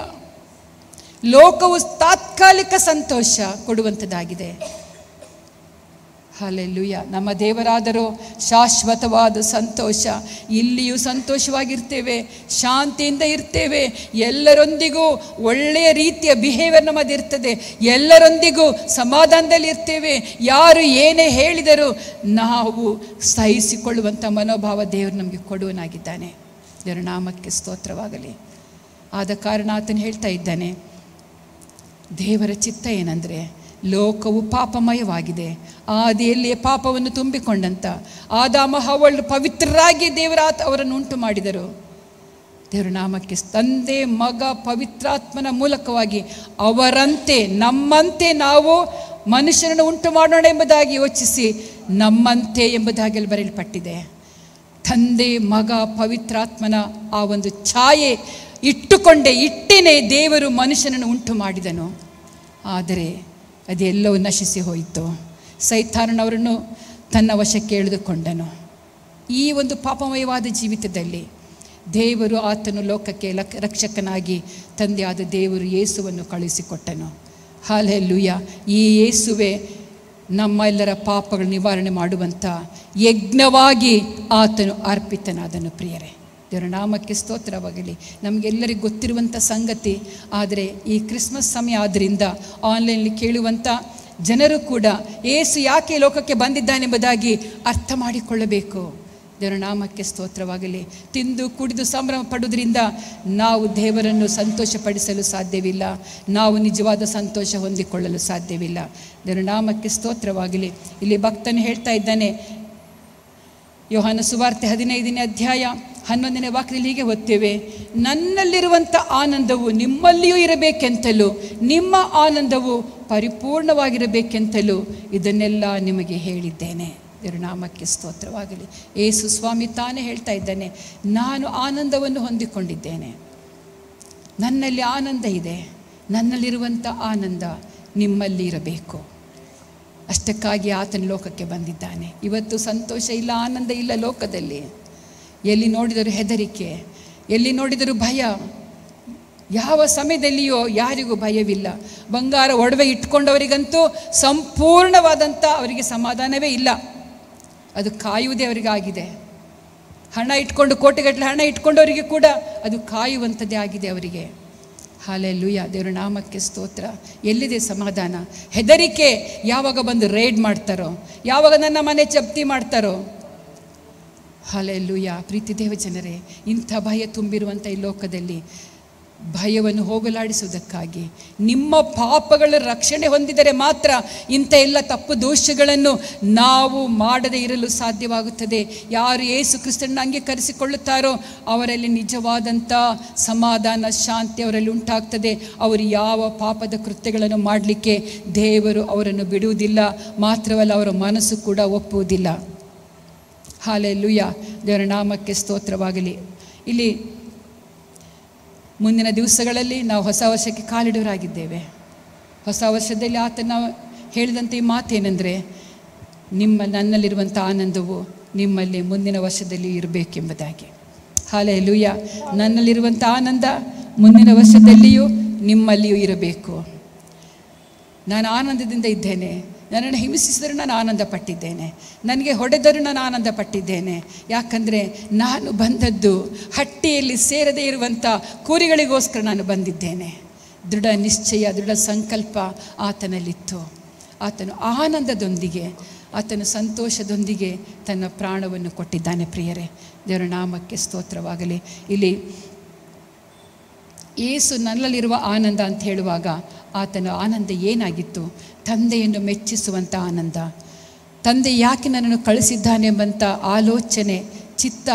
ಲೋಕವು ತಾತ್ಕಾಲಿಕ ಸಂತೋಷ ಕೊಡುವಂಥದ್ದಾಗಿದೆ. ಹಲ್ಲೆಲೂಯ. ನಮ್ಮ ದೇವರಾದರೂ ಶಾಶ್ವತವಾದ ಸಂತೋಷ. ಇಲ್ಲಿಯೂ ಸಂತೋಷವಾಗಿರ್ತೇವೆ, ಶಾಂತಿಯಿಂದ ಇರ್ತೇವೆ, ಎಲ್ಲರೊಂದಿಗೂ ಒಳ್ಳೆಯ ರೀತಿಯ ಬಿಹೇವಿಯರ್ ನಮ್ಮದಿರ್ತದೆ, ಎಲ್ಲರೊಂದಿಗೂ ಸಮಾಧಾನದಲ್ಲಿ ಇರ್ತೇವೆ. ಯಾರು ಏನೇ ಹೇಳಿದರೂ ನಾವು ಸಹಿಸಿಕೊಳ್ಳುವಂಥ ಮನೋಭಾವ ದೇವರು ನಮಗೆ ಕೊಡುವನಾಗಿದ್ದಾನೆ. ದೇವರ ನಾಮಕ್ಕೆ ಸ್ತೋತ್ರವಾಗಲಿ. ಆದ ಕಾರಣ ಆತನು ಹೇಳ್ತಾ ಇದ್ದಾನೆ, ದೇವರ ಚಿತ್ತ ಏನಂದರೆ ಲೋಕವು ಪಾಪಮಯವಾಗಿದೆ, ಆದಿಯಲ್ಲಿಯೇ ಪಾಪವನ್ನು ತುಂಬಿಕೊಂಡಂಥ ಆದಾಮ ಹವ್ವಳು ಪವಿತ್ರರಾಗಿ ಅವರನ್ನು ಉಂಟು ಮಾಡಿದರು. ದೇವರ ನಾಮಕ್ಕೆ ತಂದೆ ಮಗ ಪವಿತ್ರಾತ್ಮನ ಮೂಲಕವಾಗಿ ಅವರಂತೆ ನಮ್ಮಂತೆ ನಾವು ಮನುಷ್ಯನನ್ನು ಉಂಟು ಮಾಡೋಣ ಎಂಬುದಾಗಿ ಯೋಚಿಸಿ ನಮ್ಮಂತೆ ಎಂಬುದಾಗಿ ಅಲ್ಲಿ ಬರೆಯಲ್ಪಟ್ಟಿದೆ. ತಂದೆ ಮಗ ಪವಿತ್ರಾತ್ಮನ ಆ ಒಂದು ಛಾಯೆ ಇಟ್ಟೇನೆ ದೇವರು ಮನುಷ್ಯನನ್ನು ಉಂಟು ಮಾಡಿದನು. ಆದರೆ ಅದೆಲ್ಲವೂ ನಶಿಸಿ ಹೋಯಿತು. ಸೈತಾನನವರನ್ನು ತನ್ನ ವಶಕ್ಕೆ ಎಳೆದುಕೊಂಡನು. ಈ ಒಂದು ಪಾಪಮಯವಾದ ಜೀವಿತದಲ್ಲಿ ದೇವರು ಆತನು ಲೋಕಕ್ಕೆ ರಕ್ಷಕನಾಗಿ ತಂದೆಯಾದ ದೇವರು ಯೇಸುವನ್ನು ಕಳುಹಿಸಿಕೊಟ್ಟನು. ಹಲ್ಲೆಲೂಯ. ಈ ಯೇಸುವೆ ನಮ್ಮೆಲ್ಲರ ಪಾಪಗಳ ನಿವಾರಣೆ ಮಾಡುವಂಥ ಯಜ್ಞವಾಗಿ ಆತನು ಅರ್ಪಿತನಾದನು. ಪ್ರಿಯರೇ, ದೇವರ ನಾಮಕ್ಕೆ ಸ್ತೋತ್ರವಾಗಲಿ. ನಮಗೆಲ್ಲರಿಗೂ ಗೊತ್ತಿರುವಂಥ ಸಂಗತಿ, ಆದರೆ ಈ ಕ್ರಿಸ್ಮಸ್ ಸಮಯ ಆದ್ದರಿಂದ ಆನ್ಲೈನಲ್ಲಿ ಕೇಳುವಂಥ ಜನರು ಕೂಡ ಯೇಸು ಯಾಕೆ ಲೋಕಕ್ಕೆ ಬಂದಿದ್ದಾನೆಂಬುದಾಗಿ ಅರ್ಥ ಮಾಡಿಕೊಳ್ಳಬೇಕು. ದೇವರ ನಾಮಕ್ಕೆ ಸ್ತೋತ್ರವಾಗಲಿ. ತಿಂದು ಕುಡಿದು ಸಂಭ್ರಮ ಪಡುವುದರಿಂದ ನಾವು ದೇವರನ್ನು ಸಂತೋಷಪಡಿಸಲು ಸಾಧ್ಯವಿಲ್ಲ, ನಾವು ನಿಜವಾದ ಸಂತೋಷ ಹೊಂದಿಕೊಳ್ಳಲು ಸಾಧ್ಯವಿಲ್ಲ. ದೇವರ ನಾಮಕ್ಕೆ ಸ್ತೋತ್ರವಾಗಲಿ. ಇಲ್ಲಿ ಭಕ್ತನು ಹೇಳ್ತಾ ಇದ್ದಾನೆ, ಯೋಹಾನ ಸುವಾರ್ತೆ 15ನೇ ಅಧ್ಯಾಯ 11ನೇ ವಾಕ್ಯದಲ್ಲಿ ಹೀಗೆ ಓದ್ತೇವೆ, ನನ್ನಲ್ಲಿರುವಂಥ ಆನಂದವು ನಿಮ್ಮಲ್ಲಿಯೂ ಇರಬೇಕೆಂತಲೂ ನಿಮ್ಮ ಆನಂದವು ಪರಿಪೂರ್ಣವಾಗಿರಬೇಕೆಂತಲೂ ಇದನ್ನೆಲ್ಲ ನಿಮಗೆ ಹೇಳಿದ್ದೇನೆ. ದೇವರ ನಾಮಕ್ಕೆ ಸ್ತೋತ್ರವಾಗಲಿ. ಯೇಸು ಸ್ವಾಮಿ ತಾನೇ ಹೇಳ್ತಾ ಇದ್ದಾನೆ, ನಾನು ಆನಂದವನ್ನು ಹೊಂದಿಕೊಂಡಿದ್ದೇನೆ, ನನ್ನಲ್ಲಿ ಆನಂದ ಇದೆ, ನನ್ನಲ್ಲಿರುವಂಥ ಆನಂದ ನಿಮ್ಮಲ್ಲಿ ಇರಬೇಕು. ಅಷ್ಟಕ್ಕಾಗಿ ಆತನ ಲೋಕಕ್ಕೆ ಬಂದಿದ್ದಾನೆ. ಇವತ್ತು ಸಂತೋಷ ಇಲ್ಲ, ಆನಂದ ಇಲ್ಲ ಲೋಕದಲ್ಲಿ. ಎಲ್ಲಿ ನೋಡಿದರೂ ಹೆದರಿಕೆ, ಎಲ್ಲಿ ನೋಡಿದರೂ ಭಯ. ಯಾವ ಸಮಯದಲ್ಲಿಯೋ ಯಾರಿಗೂ ಭಯವಿಲ್ಲ. ಬಂಗಾರ ಒಡವೆ ಇಟ್ಕೊಂಡವರಿಗಂತೂ ಸಂಪೂರ್ಣವಾದಂಥ ಅವರಿಗೆ ಸಮಾಧಾನವೇ ಇಲ್ಲ. ಅದು ಕಾಯುವುದೇ ಅವರಿಗಾಗಿದೆ. ಹಣ ಇಟ್ಕೊಂಡು ಕೋಟೆಗಟ್ಟಲೆ ಹಣ ಇಟ್ಕೊಂಡವರಿಗೆ ಕೂಡ ಅದು ಕಾಯುವಂಥದ್ದೇ ಆಗಿದೆ ಅವರಿಗೆ. ಹಾಲೆಲೂಯ, ದೇವರ ನಾಮಕ್ಕೆ ಸ್ತೋತ್ರ. ಎಲ್ಲಿದೆ ಸಮಾಧಾನ? ಹೆದರಿಕೆ. ಯಾವಾಗ ಬಂದು ರೇಡ್ ಮಾಡ್ತಾರೋ, ಯಾವಾಗ ನನ್ನ ಮನೆ ಜಪ್ತಿ ಮಾಡ್ತಾರೋ. ಹಾಲೆಲೂಯ. ಪ್ರೀತಿ ದೇವ ಜನರೇ, ಇಂಥ ಭಯ ತುಂಬಿರುವಂಥ ಈ ಲೋಕದಲ್ಲಿ ಭಯವನ್ನು ಹೋಗಲಾಡಿಸುವುದಕ್ಕಾಗಿ ನಿಮ್ಮ ಪಾಪಗಳ ರಕ್ಷಣೆ ಹೊಂದಿದರೆ ಮಾತ್ರ ಇಂಥ ಎಲ್ಲ ತಪ್ಪು ದೋಷಗಳನ್ನು ನಾವು ಮಾಡದೇ ಇರಲು ಸಾಧ್ಯವಾಗುತ್ತದೆ. ಯಾರು ಯೇಸು ಕ್ರಿಸ್ತನನ್ನು ಅಂಗೀಕರಿಸಿಕೊಳ್ಳುತ್ತಾರೋ ಅವರಲ್ಲಿ ನಿಜವಾದಂಥ ಸಮಾಧಾನ, ಶಾಂತಿ ಅವರಲ್ಲಿ ಉಂಟಾಗ್ತದೆ. ಅವರು ಯಾವ ಪಾಪದ ಕೃತ್ಯಗಳನ್ನು ಮಾಡಲಿಕ್ಕೆ ದೇವರು ಅವರನ್ನು ಬಿಡುವುದಿಲ್ಲ. ಮಾತ್ರವಲ್ಲ, ಅವರ ಮನಸ್ಸು ಕೂಡ ಒಪ್ಪುವುದಿಲ್ಲ. ಹಾಲೆಲೂಯ, ದೇವರ ನಾಮಕ್ಕೆ ಸ್ತೋತ್ರವಾಗಲಿ. ಇಲ್ಲಿ ಮುಂದಿನ ದಿವಸಗಳಲ್ಲಿ ನಾವು ಹೊಸ ವರ್ಷಕ್ಕೆ ಕಾಲಿಡುವರಾಗಿದ್ದೇವೆ. ಹೊಸ ವರ್ಷದಲ್ಲಿ ಆತನ ಹೇಳಿದಂಥ ಈ ಮಾತೇನೆಂದರೆ, ನನ್ನಲ್ಲಿರುವಂಥ ಆನಂದವು ನಿಮ್ಮಲ್ಲಿ ಮುಂದಿನ ವರ್ಷದಲ್ಲಿ ಇರಬೇಕೆಂಬುದಾಗಿ. ಹಾಲೆಲೂಯ, ನನ್ನಲ್ಲಿರುವಂಥ ಆನಂದ ಮುಂದಿನ ವರ್ಷದಲ್ಲಿಯೂ ನಿಮ್ಮಲ್ಲಿಯೂ ಇರಬೇಕು. ನಾನು ಆನಂದದಿಂದ ಇದ್ದೇನೆ. ನನ್ನನ್ನು ಹಿಂಸಿಸಿದರೂ ನಾನು ಆನಂದ ಪಟ್ಟಿದ್ದೇನೆ, ನನಗೆ ಹೊಡೆದರೂ ನಾನು ಆನಂದ ಪಟ್ಟಿದ್ದೇನೆ. ಯಾಕಂದರೆ ನಾನು ಬಂದದ್ದು ಹಟ್ಟಿಯಲ್ಲಿ ಸೇರದೇ ಇರುವಂಥ ಕುರಿಗಳಿಗೋಸ್ಕರ ನಾನು ಬಂದಿದ್ದೇನೆ. ದೃಢ ನಿಶ್ಚಯ, ದೃಢ ಸಂಕಲ್ಪ ಆತನಲ್ಲಿತ್ತು. ಆತನು ಆನಂದದೊಂದಿಗೆ, ಆತನು ಸಂತೋಷದೊಂದಿಗೆ ತನ್ನ ಪ್ರಾಣವನ್ನು ಕೊಟ್ಟಿದ್ದಾನೆ. ಪ್ರಿಯರೇ, ದೇವರ ನಾಮಕ್ಕೆ ಸ್ತೋತ್ರವಾಗಲಿ. ಇಲ್ಲಿ ಯೇಸು ನನ್ನಲ್ಲಿರುವ ಆನಂದ ಅಂತ ಹೇಳುವಾಗ ಆತನ ಆನಂದ ಏನಾಗಿತ್ತು? ತಂದೆಯನ್ನು ಮೆಚ್ಚಿಸುವಂಥ ಆನಂದ. ತಂದೆ ಯಾಕೆ ನನ್ನನ್ನು ಕಳಿಸಿದ್ದಾನೆಂಬಂಥ ಆಲೋಚನೆ, ಚಿತ್ತ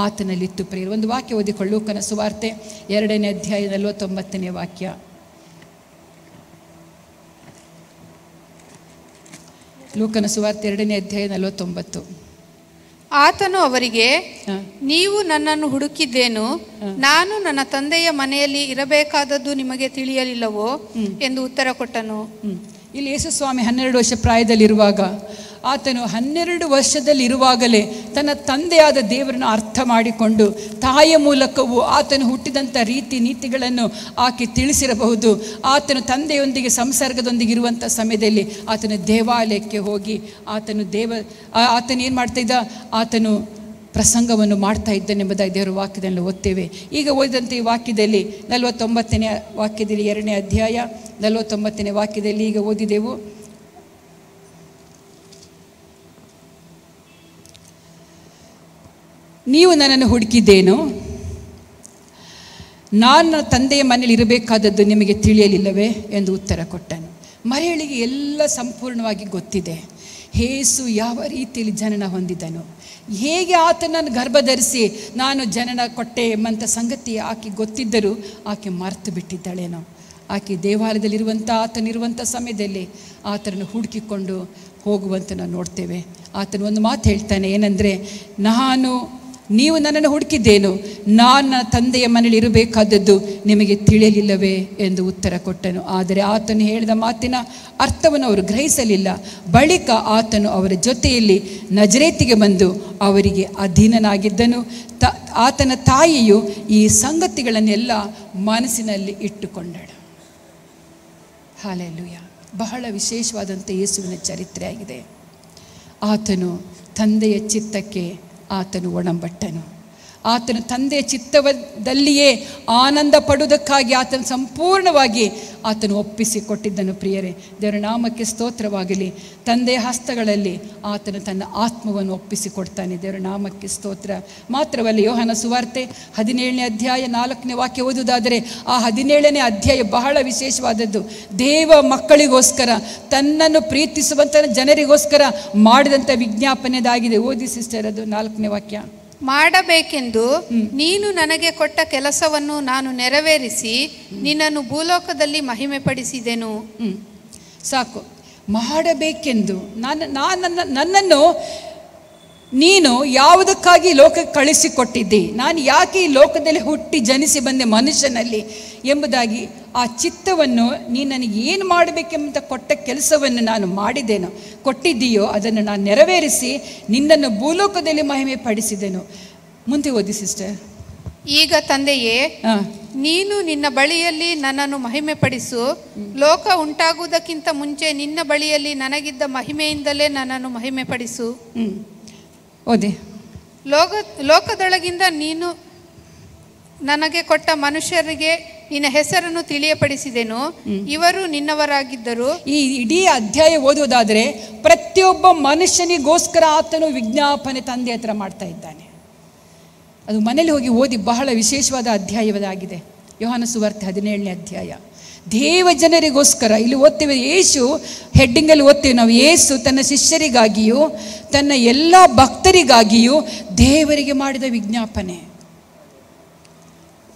ಆತನಲ್ಲಿತ್ತು. ಪ್ರಿಯರು, ಒಂದು ವಾಕ್ಯ ಓದಿಕೊಳ್ಳು. ಲೂಕನ ಸುವಾರ್ತೆ 2ನೇ ಅಧ್ಯಾಯ 49ನೇ ವಾಕ್ಯ. ಲೂಕನ ಸುವಾರ್ತೆ 2ನೇ ಅಧ್ಯಾಯ 49. ಆತನು ಅವರಿಗೆ, ನೀವು ನನ್ನನ್ನು ಹುಡುಕಿದ್ದೇನು, ನಾನು ನನ್ನ ತಂದೆಯ ಮನೆಯಲ್ಲಿ ಇರಬೇಕಾದದ್ದು ನಿಮಗೆ ತಿಳಿಯಲಿಲ್ಲವೋ ಎಂದು ಉತ್ತರ ಕೊಟ್ಟನು. ಇಲ್ಲಿ ಯೇಸು ಸ್ವಾಮಿ 12 ವರ್ಷ ಪ್ರಾಯದಲ್ಲಿರುವಾಗ, ಆತನು 12 ವರ್ಷದಲ್ಲಿರುವಾಗಲೇ ತನ್ನ ತಂದೆಯಾದ ದೇವರನ್ನು ಅರ್ಥ ಮಾಡಿಕೊಂಡು ತಾಯಿಯ ಮೂಲಕವೂ ಆತನು ಹುಟ್ಟಿದಂಥ ರೀತಿ ನೀತಿಗಳನ್ನು ಆಕೆ ತಿಳಿಸಿರಬಹುದು. ಆತನು ತಂದೆಯೊಂದಿಗೆ ಸಂಸರ್ಗದೊಂದಿಗೆ ಇರುವಂಥ ಸಮಯದಲ್ಲಿ ಆತನು ದೇವಾಲಯಕ್ಕೆ ಹೋಗಿ ಆತನು ಏನು ಮಾಡ್ತಾ ಇದ್ದ? ಆತನು ಪ್ರಸಂಗವನ್ನು ಮಾಡ್ತಾ ಇದ್ದನೆಂಬುದಾಗಿ ದೇವರ ವಾಕ್ಯದಲ್ಲಿ ಓದ್ತೇವೆ. ಈಗ ಓದಿದಂಥ ಈ ವಾಕ್ಯದಲ್ಲಿ 49ನೇ ವಾಕ್ಯದಲ್ಲಿ 2ನೇ ಅಧ್ಯಾಯ 49ನೇ ವಾಕ್ಯದಲ್ಲಿ ಈಗ ಓದಿದೆವು. ನೀವು ನನ್ನನ್ನು ಹುಡುಕಿದ್ದೇನು, ನಾನು ತಂದೆಯ ಮನೆಯಲ್ಲಿ ಇರಬೇಕಾದದ್ದು ನಿಮಗೆ ತಿಳಿಯಲಿಲ್ಲವೇ ಎಂದು ಉತ್ತರ ಕೊಟ್ಟನು. ಮರಿಯಳಿಗೆ ಎಲ್ಲ ಸಂಪೂರ್ಣವಾಗಿ ಗೊತ್ತಿದೆ. ಯೇಸು ಯಾವ ರೀತಿಯಲ್ಲಿ ಜನನ ಹೊಂದಿದನು, ಹೇಗೆ ಆತನನ್ನು ಗರ್ಭಧರಿಸಿ ನಾನು ಜನನ ಕೊಟ್ಟೆ ಎಂಬಂಥ ಸಂಗತಿ ಆಕೆ ಗೊತ್ತಿದ್ದರೂ ಆಕೆ ಮರೆತು ಬಿಟ್ಟಿದ್ದಾಳೇನೋ. ಆಕೆ ದೇವಾಲಯದಲ್ಲಿರುವಂಥ ಆತನಿರುವಂಥ ಸಮಯದಲ್ಲಿ ಆತನನ್ನು ಹುಡುಕಿಕೊಂಡು ಹೋಗುವಂತ ನಾವು ನೋಡ್ತೇವೆ. ಆತನು ಒಂದು ಮಾತು ಹೇಳ್ತಾನೆ, ಏನಂದರೆ, ನೀವು ನನ್ನನ್ನು ಹುಡುಕಿದ್ದೇನು, ನನ್ನ ತಂದೆಯ ಮನೆಯಲ್ಲಿ ಇರಬೇಕಾದದ್ದು ನಿಮಗೆ ತಿಳಿಯಲಿಲ್ಲವೇ ಎಂದು ಉತ್ತರ ಕೊಟ್ಟನು. ಆದರೆ ಆತನು ಹೇಳಿದ ಮಾತಿನ ಅರ್ಥವನ್ನು ಅವರು ಗ್ರಹಿಸಲಿಲ್ಲ. ಬಳಿಕ ಆತನು ಅವರ ಜೊತೆಯಲ್ಲಿ ನಜರೇತಿಗೆ ಬಂದು ಅವರಿಗೆ ಅಧೀನನಾಗಿದ್ದನು. ಆತನ ತಾಯಿಯು ಈ ಸಂಗತಿಗಳನ್ನೆಲ್ಲ ಮನಸ್ಸಿನಲ್ಲಿ ಇಟ್ಟುಕೊಂಡಳು. ಹಾಲೆಲೂಯ. ಬಹಳ ವಿಶೇಷವಾದಂಥ ಯೇಸುವಿನ ಚರಿತ್ರೆ ಆಗಿದೆ. ಆತನು ತಂದೆಯ ಚಿತ್ತಕ್ಕೆ ಆತನು ಒಡಂಬಟ್ಟನು. ಆತನ ತಂದೆಯ ಚಿತ್ತದಲ್ಲಿಯೇ ಆನಂದ ಪಡುವುದಕ್ಕಾಗಿ ಆತನ ಸಂಪೂರ್ಣವಾಗಿ ಆತನು ಒಪ್ಪಿಸಿಕೊಟ್ಟಿದ್ದನು. ಪ್ರಿಯರೇ, ದೇವರ ನಾಮಕ್ಕೆ ಸ್ತೋತ್ರವಾಗಲಿ. ತಂದೆಯ ಹಸ್ತಗಳಲ್ಲಿ ಆತನು ತನ್ನ ಆತ್ಮವನ್ನು ಒಪ್ಪಿಸಿಕೊಡ್ತಾನೆ. ದೇವರ ನಾಮಕ್ಕೆ ಸ್ತೋತ್ರ. ಮಾತ್ರವಲ್ಲ, ಯೋಹಾನ ಸುವಾರ್ತೆ 17ನೇ ಅಧ್ಯಾಯ 4ನೇ ವಾಕ್ಯ ಓದುವುದಾದರೆ, ಆ 17ನೇ ಅಧ್ಯಾಯ ಬಹಳ ವಿಶೇಷವಾದದ್ದು. ದೇವ ಮಕ್ಕಳಿಗೋಸ್ಕರ, ತನ್ನನ್ನು ಪ್ರೀತಿಸುವಂಥ ಜನರಿಗೋಸ್ಕರ ಮಾಡಿದಂಥ ವಿಜ್ಞಾಪನೆದಾಗಿದೆ. ಓದಿ ಸಿಸ್ಟರ್, ಅದು 4ನೇ ವಾಕ್ಯ. ಮಾಡಬೇಕೆಂದು ನೀನು ನನಗೆ ಕೊಟ್ಟ ಕೆಲಸವನ್ನು ನಾನು ನೆರವೇರಿಸಿ ನಿನ್ನನ್ನು ಭೂಲೋಕದಲ್ಲಿ ಮಹಿಮೆ ಪಡಿಸಿದೆನು. ಸಾಕು. ಮಾಡಬೇಕೆಂದು ನನ್ನನ್ನು ನೀನು ಯಾವುದಕ್ಕಾಗಿ ಲೋಕಕ್ಕೆ ಕಳಿಸಿಕೊಟ್ಟಿದ್ದಿ, ನಾನು ಯಾಕೆ ಈ ಲೋಕದಲ್ಲಿ ಹುಟ್ಟಿ ಜನಿಸಿ ಬಂದೆ ಮನುಷ್ಯನಲ್ಲಿ ಎಂಬುದಾಗಿ ಆ ಚಿತ್ತವನ್ನು ನೀನು ನನಗೆ ಏನು ಮಾಡಬೇಕೆಂಬ ಕೊಟ್ಟ ಕೆಲಸವನ್ನು ನಾನು ಮಾಡಿದ್ದೇನೋ, ಕೊಟ್ಟಿದ್ದೀಯೋ ಅದನ್ನು ನಾನು ನೆರವೇರಿಸಿ ನಿನ್ನನ್ನು ಭೂಲೋಕದಲ್ಲಿ ಮಹಿಮೆ ಪಡಿಸಿದೆನು. ಮುಂದೆ ಓದಿ ಸಿಸ್ಟರ್. ಈಗ ತಂದೆಯೇ, ನೀನು ನಿನ್ನ ಬಳಿಯಲ್ಲಿ ನನ್ನನ್ನು ಮಹಿಮೆ ಪಡಿಸು. ಲೋಕ ಉಂಟಾಗುವುದಕ್ಕಿಂತ ಮುಂಚೆ ನಿನ್ನ ಬಳಿಯಲ್ಲಿ ನನಗಿದ್ದ ಮಹಿಮೆಯಿಂದಲೇ ನನ್ನನ್ನು ಮಹಿಮೆ ಪಡಿಸು. ಓದಿ. ಲೋಕದೊಳಗಿಂದ ನೀನು ನನಗೆ ಕೊಟ್ಟ ಮನುಷ್ಯರಿಗೆ ನಿನ್ನ ಹೆಸರನ್ನು ತಿಳಿಯಪಡಿಸಿದೆನು. ಇವರು ನಿನ್ನವರಾಗಿದ್ದರು. ಈ ಇಡೀ ಅಧ್ಯಾಯ ಓದುವುದಾದರೆ ಪ್ರತಿಯೊಬ್ಬ ಮನುಷ್ಯನಿಗೋಸ್ಕರ ಆತನು ವಿಜ್ಞಾಪನೆ ತಂದೆ ಹತ್ರ ಮಾಡ್ತಾ ಇದ್ದಾನೆ. ಅದು ಮನೇಲಿ ಹೋಗಿ ಓದಿ, ಬಹಳ ವಿಶೇಷವಾದ ಅಧ್ಯಾಯವಾಗಿದೆ. ಯೋಹಾನ ಸುವಾರ್ತೆ 17ನೇ ಅಧ್ಯಾಯ. ದೇವ ಜನರಿಗೋಸ್ಕರ ಇಲ್ಲಿ ಓದ್ತೇವೆ. ಯೇಸು ಹೆಡ್ಡಿಂಗಲ್ಲಿ ಓದ್ತೇವೆ ನಾವು, ಯೇಸು ತನ್ನ ಶಿಷ್ಯರಿಗಾಗಿಯೂ ತನ್ನ ಎಲ್ಲ ಭಕ್ತರಿಗಾಗಿಯೂ ದೇವರಿಗೆ ಮಾಡಿದ ವಿಜ್ಞಾಪನೆ.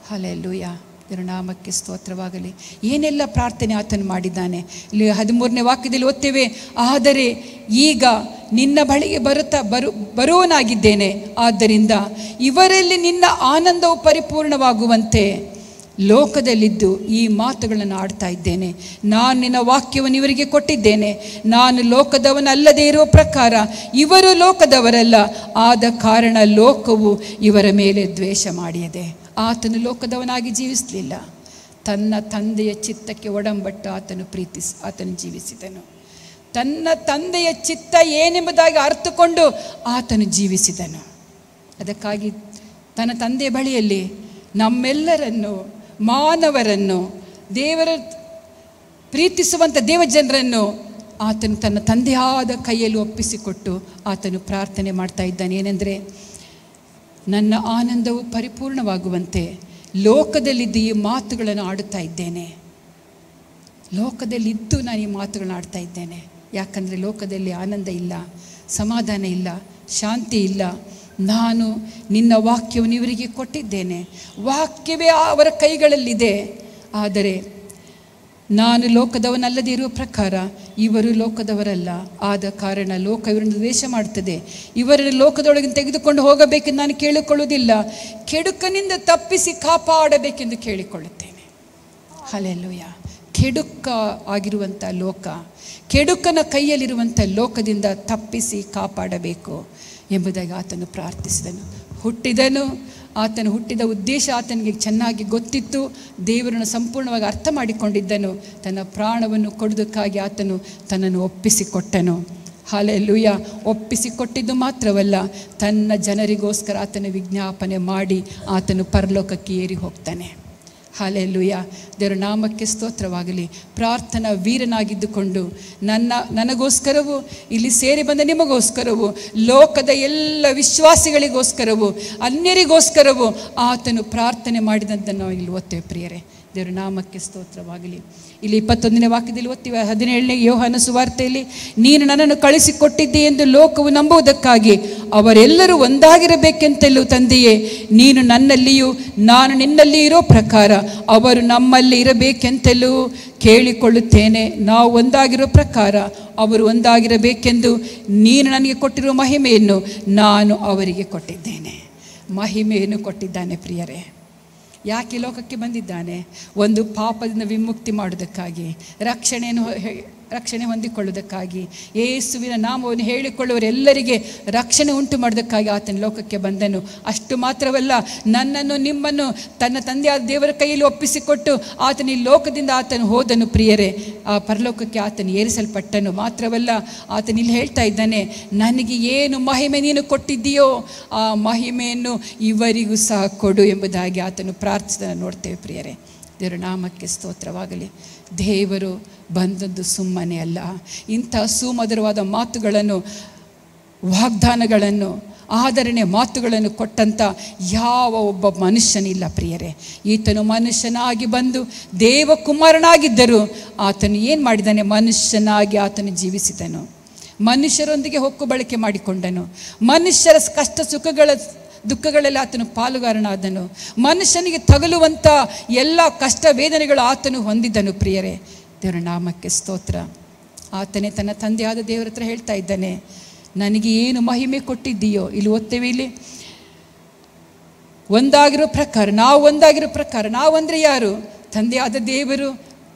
ಹಲ್ಲೆಲೂಯಾ, ದೇವರ ನಾಮಕ್ಕೆ ಸ್ತೋತ್ರವಾಗಲಿ. ಏನೆಲ್ಲ ಪ್ರಾರ್ಥನೆ ಆತನು ಮಾಡಿದ್ದಾನೆ. ಇಲ್ಲಿ 13ನೇ ವಾಕ್ಯದಲ್ಲಿ ಓದ್ತೇವೆ, ಆದರೆ ಈಗ ನಿನ್ನ ಬಳಿಗೆ ಬರುವನಾಗಿದ್ದೇನೆ, ಆದ್ದರಿಂದ ಇವರಲ್ಲಿ ನಿನ್ನ ಆನಂದವು ಪರಿಪೂರ್ಣವಾಗುವಂತೆ ಲೋಕದಲ್ಲಿದ್ದು ಈ ಮಾತುಗಳನ್ನು ಆಡ್ತಾ ಇದ್ದೇನೆ. ನಾನು ನಿನ್ನ ವಾಕ್ಯವನ್ನು ಇವರಿಗೆ ಕೊಟ್ಟಿದ್ದೇನೆ. ನಾನು ಲೋಕದವನಲ್ಲದೆ ಇರುವ ಪ್ರಕಾರ ಇವರು ಲೋಕದವರಲ್ಲ, ಆದ ಕಾರಣ ಲೋಕವು ಇವರ ಮೇಲೆ ದ್ವೇಷ ಮಾಡಿದೆ. ಆತನು ಲೋಕದವನಾಗಿ ಜೀವಿಸಲಿಲ್ಲ. ತನ್ನ ತಂದೆಯ ಚಿತ್ತಕ್ಕೆ ಒಡಂಬಟ್ಟು ಆತನು ಜೀವಿಸಿದನು. ತನ್ನ ತಂದೆಯ ಚಿತ್ತ ಏನೆಂಬುದಾಗಿ ಅರ್ಥಕೊಂಡು ಆತನು ಜೀವಿಸಿದನು. ಅದಕ್ಕಾಗಿ ತನ್ನ ತಂದೆಯ ಬಳಿಯಲ್ಲಿ ನಮ್ಮೆಲ್ಲರನ್ನು, ಮಾನವರನ್ನು, ದೇವರ ಪ್ರೀತಿಸುವಂಥ ದೇವಜನರನ್ನು ಆತನು ತನ್ನ ತಂದೆಯಾದ ಕೈಯಲ್ಲಿ ಒಪ್ಪಿಸಿಕೊಟ್ಟು ಆತನು ಪ್ರಾರ್ಥನೆ ಮಾಡ್ತಾ ಇದ್ದಾನೆ. ಏನೆಂದರೆ, ನನ್ನ ಆನಂದವು ಪರಿಪೂರ್ಣವಾಗುವಂತೆ ಲೋಕದಲ್ಲಿದ್ದು ಈ ಮಾತುಗಳನ್ನು ಆಡುತ್ತಾ ಇದ್ದೇನೆ. ಲೋಕದಲ್ಲಿದ್ದು ನಾನು ಈ ಮಾತುಗಳನ್ನು ಆಡ್ತಾ ಇದ್ದೇನೆ. ಯಾಕಂದರೆ ಲೋಕದಲ್ಲಿ ಆನಂದ ಇಲ್ಲ, ಸಮಾಧಾನ ಇಲ್ಲ, ಶಾಂತಿ ಇಲ್ಲ. ನಾನು ನಿನ್ನ ವಾಕ್ಯವನ್ನು ಇವರಿಗೆ ಕೊಟ್ಟಿದ್ದೇನೆ. ವಾಕ್ಯವೇ ಅವರ ಕೈಗಳಲ್ಲಿದೆ. ಆದರೆ ನಾನು ಲೋಕದವನಲ್ಲದೆ ಇರುವ ಪ್ರಕಾರ ಇವರು ಲೋಕದವರಲ್ಲ, ಆದ ಕಾರಣ ಲೋಕ ಇವರನ್ನು ದ್ವೇಷ ಮಾಡುತ್ತದೆ. ಇವರನ್ನು ಲೋಕದೊಳಗೆ ತೆಗೆದುಕೊಂಡು ಹೋಗಬೇಕೆಂದು ನಾನು ಕೇಳಿಕೊಳ್ಳುವುದಿಲ್ಲ, ಕೆಡುಕನಿಂದ ತಪ್ಪಿಸಿ ಕಾಪಾಡಬೇಕೆಂದು ಕೇಳಿಕೊಳ್ಳುತ್ತೇನೆ. ಹಲ್ಲೆಲೂಯಾ. ಕೆಡುಕ ಆಗಿರುವಂಥ ಲೋಕ, ಕೆಡುಕನ ಕೈಯಲ್ಲಿರುವಂಥ ಲೋಕದಿಂದ ತಪ್ಪಿಸಿ ಕಾಪಾಡಬೇಕು ಎಂಬುದಾಗಿ ಆತನು ಪ್ರಾರ್ಥಿಸಿದನು. ಆತನು ಹುಟ್ಟಿದ ಉದ್ದೇಶ ಆತನಿಗೆ ಚೆನ್ನಾಗಿ ಗೊತ್ತಿತ್ತು. ದೇವರನ್ನು ಸಂಪೂರ್ಣವಾಗಿ ಅರ್ಥ ಮಾಡಿಕೊಂಡಿದ್ದನು. ತನ್ನ ಪ್ರಾಣವನ್ನು ಕೊಡುವುದಕ್ಕಾಗಿ ಆತನು ತನ್ನನ್ನು ಒಪ್ಪಿಸಿಕೊಟ್ಟನು. ಹಲ್ಲೆಲೂಯಾ. ಒಪ್ಪಿಸಿಕೊಟ್ಟಿದ್ದು ಮಾತ್ರವಲ್ಲ, ತನ್ನ ಜನರಿಗೋಸ್ಕರ ಆತನ ವಿಜ್ಞಾಪನೆ ಮಾಡಿ ಆತನು ಪರಲೋಕಕ್ಕೆ ಏರಿ ಹೋಗ್ತಾನೆ. ಹಲ್ಲೆಲೂಯಾ. ದೇವರ ನಾಮಕ್ಕೆ ಸ್ತೋತ್ರವಾಗಲಿ. ಪ್ರಾರ್ಥನಾ ವೀರನಾಗಿದ್ದುಕೊಂಡು ನನಗೋಸ್ಕರವೂ ಇಲ್ಲಿ ಸೇರಿ ಬಂದ ನಿಮಗೋಸ್ಕರವೂ ಲೋಕದ ಎಲ್ಲ ವಿಶ್ವಾಸಿಗಳಿಗೋಸ್ಕರವೂ ಅನ್ಯರಿಗೋಸ್ಕರವೂ ಆತನು ಪ್ರಾರ್ಥನೆ ಮಾಡಿದಂತ ನಾವು ಇಲ್ಲಿ ಓದ್ತೇವೆ. ಪ್ರಿಯರೇ, ದೇವರ ನಾಮಕ್ಕೆ ಸ್ತೋತ್ರವಾಗಲಿ. ಇಲ್ಲಿ 21ನೇ ವಾಕ್ಯದಲ್ಲಿ ಓದ್ತೀವಿ, 17ನೇ ಯೋಹಾನ ಸುವಾರ್ತೆಯಲ್ಲಿ, ನೀನು ನನ್ನನ್ನು ಕಳಿಸಿಕೊಟ್ಟಿದ್ದೆ ಎಂದು ಲೋಕವು ನಂಬುವುದಕ್ಕಾಗಿ ಅವರೆಲ್ಲರೂ ಒಂದಾಗಿರಬೇಕೆಂತಲೂ ತಂದೆಯೇ, ನೀನು ನನ್ನಲ್ಲಿಯೂ ನಾನು ನಿನ್ನಲ್ಲಿ ಇರೋ ಪ್ರಕಾರ ಅವರು ನಮ್ಮಲ್ಲಿ ಇರಬೇಕೆಂತಲೂ ಕೇಳಿಕೊಳ್ಳುತ್ತೇನೆ. ನಾವು ಒಂದಾಗಿರೋ ಪ್ರಕಾರ ಅವರು ಒಂದಾಗಿರಬೇಕೆಂದು ನೀನು ನನಗೆ ಕೊಟ್ಟಿರುವ ಮಹಿಮೆಯನ್ನು ನಾನು ಅವರಿಗೆ ಕೊಟ್ಟಿದ್ದೇನೆ. ಮಹಿಮೆಯನ್ನು ಕೊಟ್ಟಿದ್ದಾನೆ. ಪ್ರಿಯರೇ, ಯಾಕೆ ಲೋಕಕ್ಕೆ ಬಂದಿದ್ದಾನೆ? ಒಂದು ಪಾಪದಿಂದ ವಿಮುಕ್ತಿ ಮಾಡುವುದಕ್ಕಾಗಿ, ರಕ್ಷಣೆ ಹೊಂದಿಕೊಳ್ಳುವುದಕ್ಕಾಗಿ, ಯೇಸುವಿನ ನಾಮವನ್ನು ಹೇಳಿಕೊಳ್ಳುವವರೆಲ್ಲರಿಗೆ ರಕ್ಷಣೆ ಉಂಟು ಮಾಡೋದಕ್ಕಾಗಿ ಆತನ ಲೋಕಕ್ಕೆ ಬಂದನು. ಅಷ್ಟು ಮಾತ್ರವಲ್ಲ, ನನ್ನನ್ನು ನಿಮ್ಮನ್ನು ತನ್ನ ತಂದೆಯಾದ ದೇವರ ಕೈಯಲ್ಲಿ ಒಪ್ಪಿಸಿಕೊಟ್ಟು ಆತನ ಈ ಲೋಕದಿಂದ ಆತನು ಹೋದನು ಪ್ರಿಯರೇ. ಆ ಪರಲೋಕಕ್ಕೆ ಆತನು ಏರಿಸಲ್ಪಟ್ಟನು. ಮಾತ್ರವಲ್ಲ, ಆತನು ಇಲ್ಲಿ ಹೇಳ್ತಾ ಇದ್ದಾನೆ, ನನಗೆ ಏನು ಮಹಿಮೆ ನೀನು ಕೊಟ್ಟಿದ್ದೀಯೋ ಆ ಮಹಿಮೆಯನ್ನು ಇವರಿಗೂ ಸಹ ಕೊಡು ಎಂಬುದಾಗಿ ಆತನು ಪ್ರಾರ್ಥಿಸಿದ ನೋಡ್ತೇವೆ ಪ್ರಿಯರೇ. ದೇವರ ನಾಮಕ್ಕೆ ಸ್ತೋತ್ರವಾಗಲಿ. ದೇವರು ಬಂದದ್ದು ಸುಮ್ಮನೆ ಅಲ್ಲ. ಇಂಥ ಸುಮಧುರವಾದ ಮಾತುಗಳನ್ನು, ವಾಗ್ದಾನಗಳನ್ನು, ಆದರಣೆ ಮಾತುಗಳನ್ನು ಕೊಟ್ಟಂಥ ಯಾವ ಒಬ್ಬ ಮನುಷ್ಯನಿಲ್ಲ ಪ್ರಿಯರೇ. ಈತನು ಮನುಷ್ಯನಾಗಿ ಬಂದು ದೇವಕುಮಾರನಾಗಿದ್ದರೂ ಆತನು ಏನು ಮಾಡಿದ್ದಾನೆ? ಮನುಷ್ಯನಾಗಿ ಆತನು ಜೀವಿಸಿದನು. ಮನುಷ್ಯರೊಂದಿಗೆ ಹೊಕ್ಕು ಬಳಕೆ ಮಾಡಿಕೊಂಡನು. ಮನುಷ್ಯರ ಕಷ್ಟ ದುಃಖಗಳಲ್ಲಿ ಆತನು ಪಾಲುಗಾರನಾದನು. ಮನುಷ್ಯನಿಗೆ ತಗಲುವಂಥ ಎಲ್ಲ ಕಷ್ಟ ವೇದನೆಗಳು ಆತನು ಹೊಂದಿದ್ದನು ಪ್ರಿಯರೇ. ದೇವರ ನಾಮಕ್ಕೆ ಸ್ತೋತ್ರ. ಆತನೇ ತನ್ನ ತಂದೆಯಾದ ದೇವರ ಹತ್ರ ಹೇಳ್ತಾ ಇದ್ದಾನೆ, ನನಗೆ ಏನು ಮಹಿಮೆ ಕೊಟ್ಟಿದ್ದೀಯೋ. ಇಲ್ಲಿ ಓದ್ತೇವೆ, ಇಲ್ಲಿ ಒಂದಾಗಿರೋ ಪ್ರಕಾರ, ನಾವು ಒಂದಾಗಿರೋ ಪ್ರಕಾರ, ನಾವಂದರೆ ಯಾರು? ತಂದೆಯಾದ ದೇವರು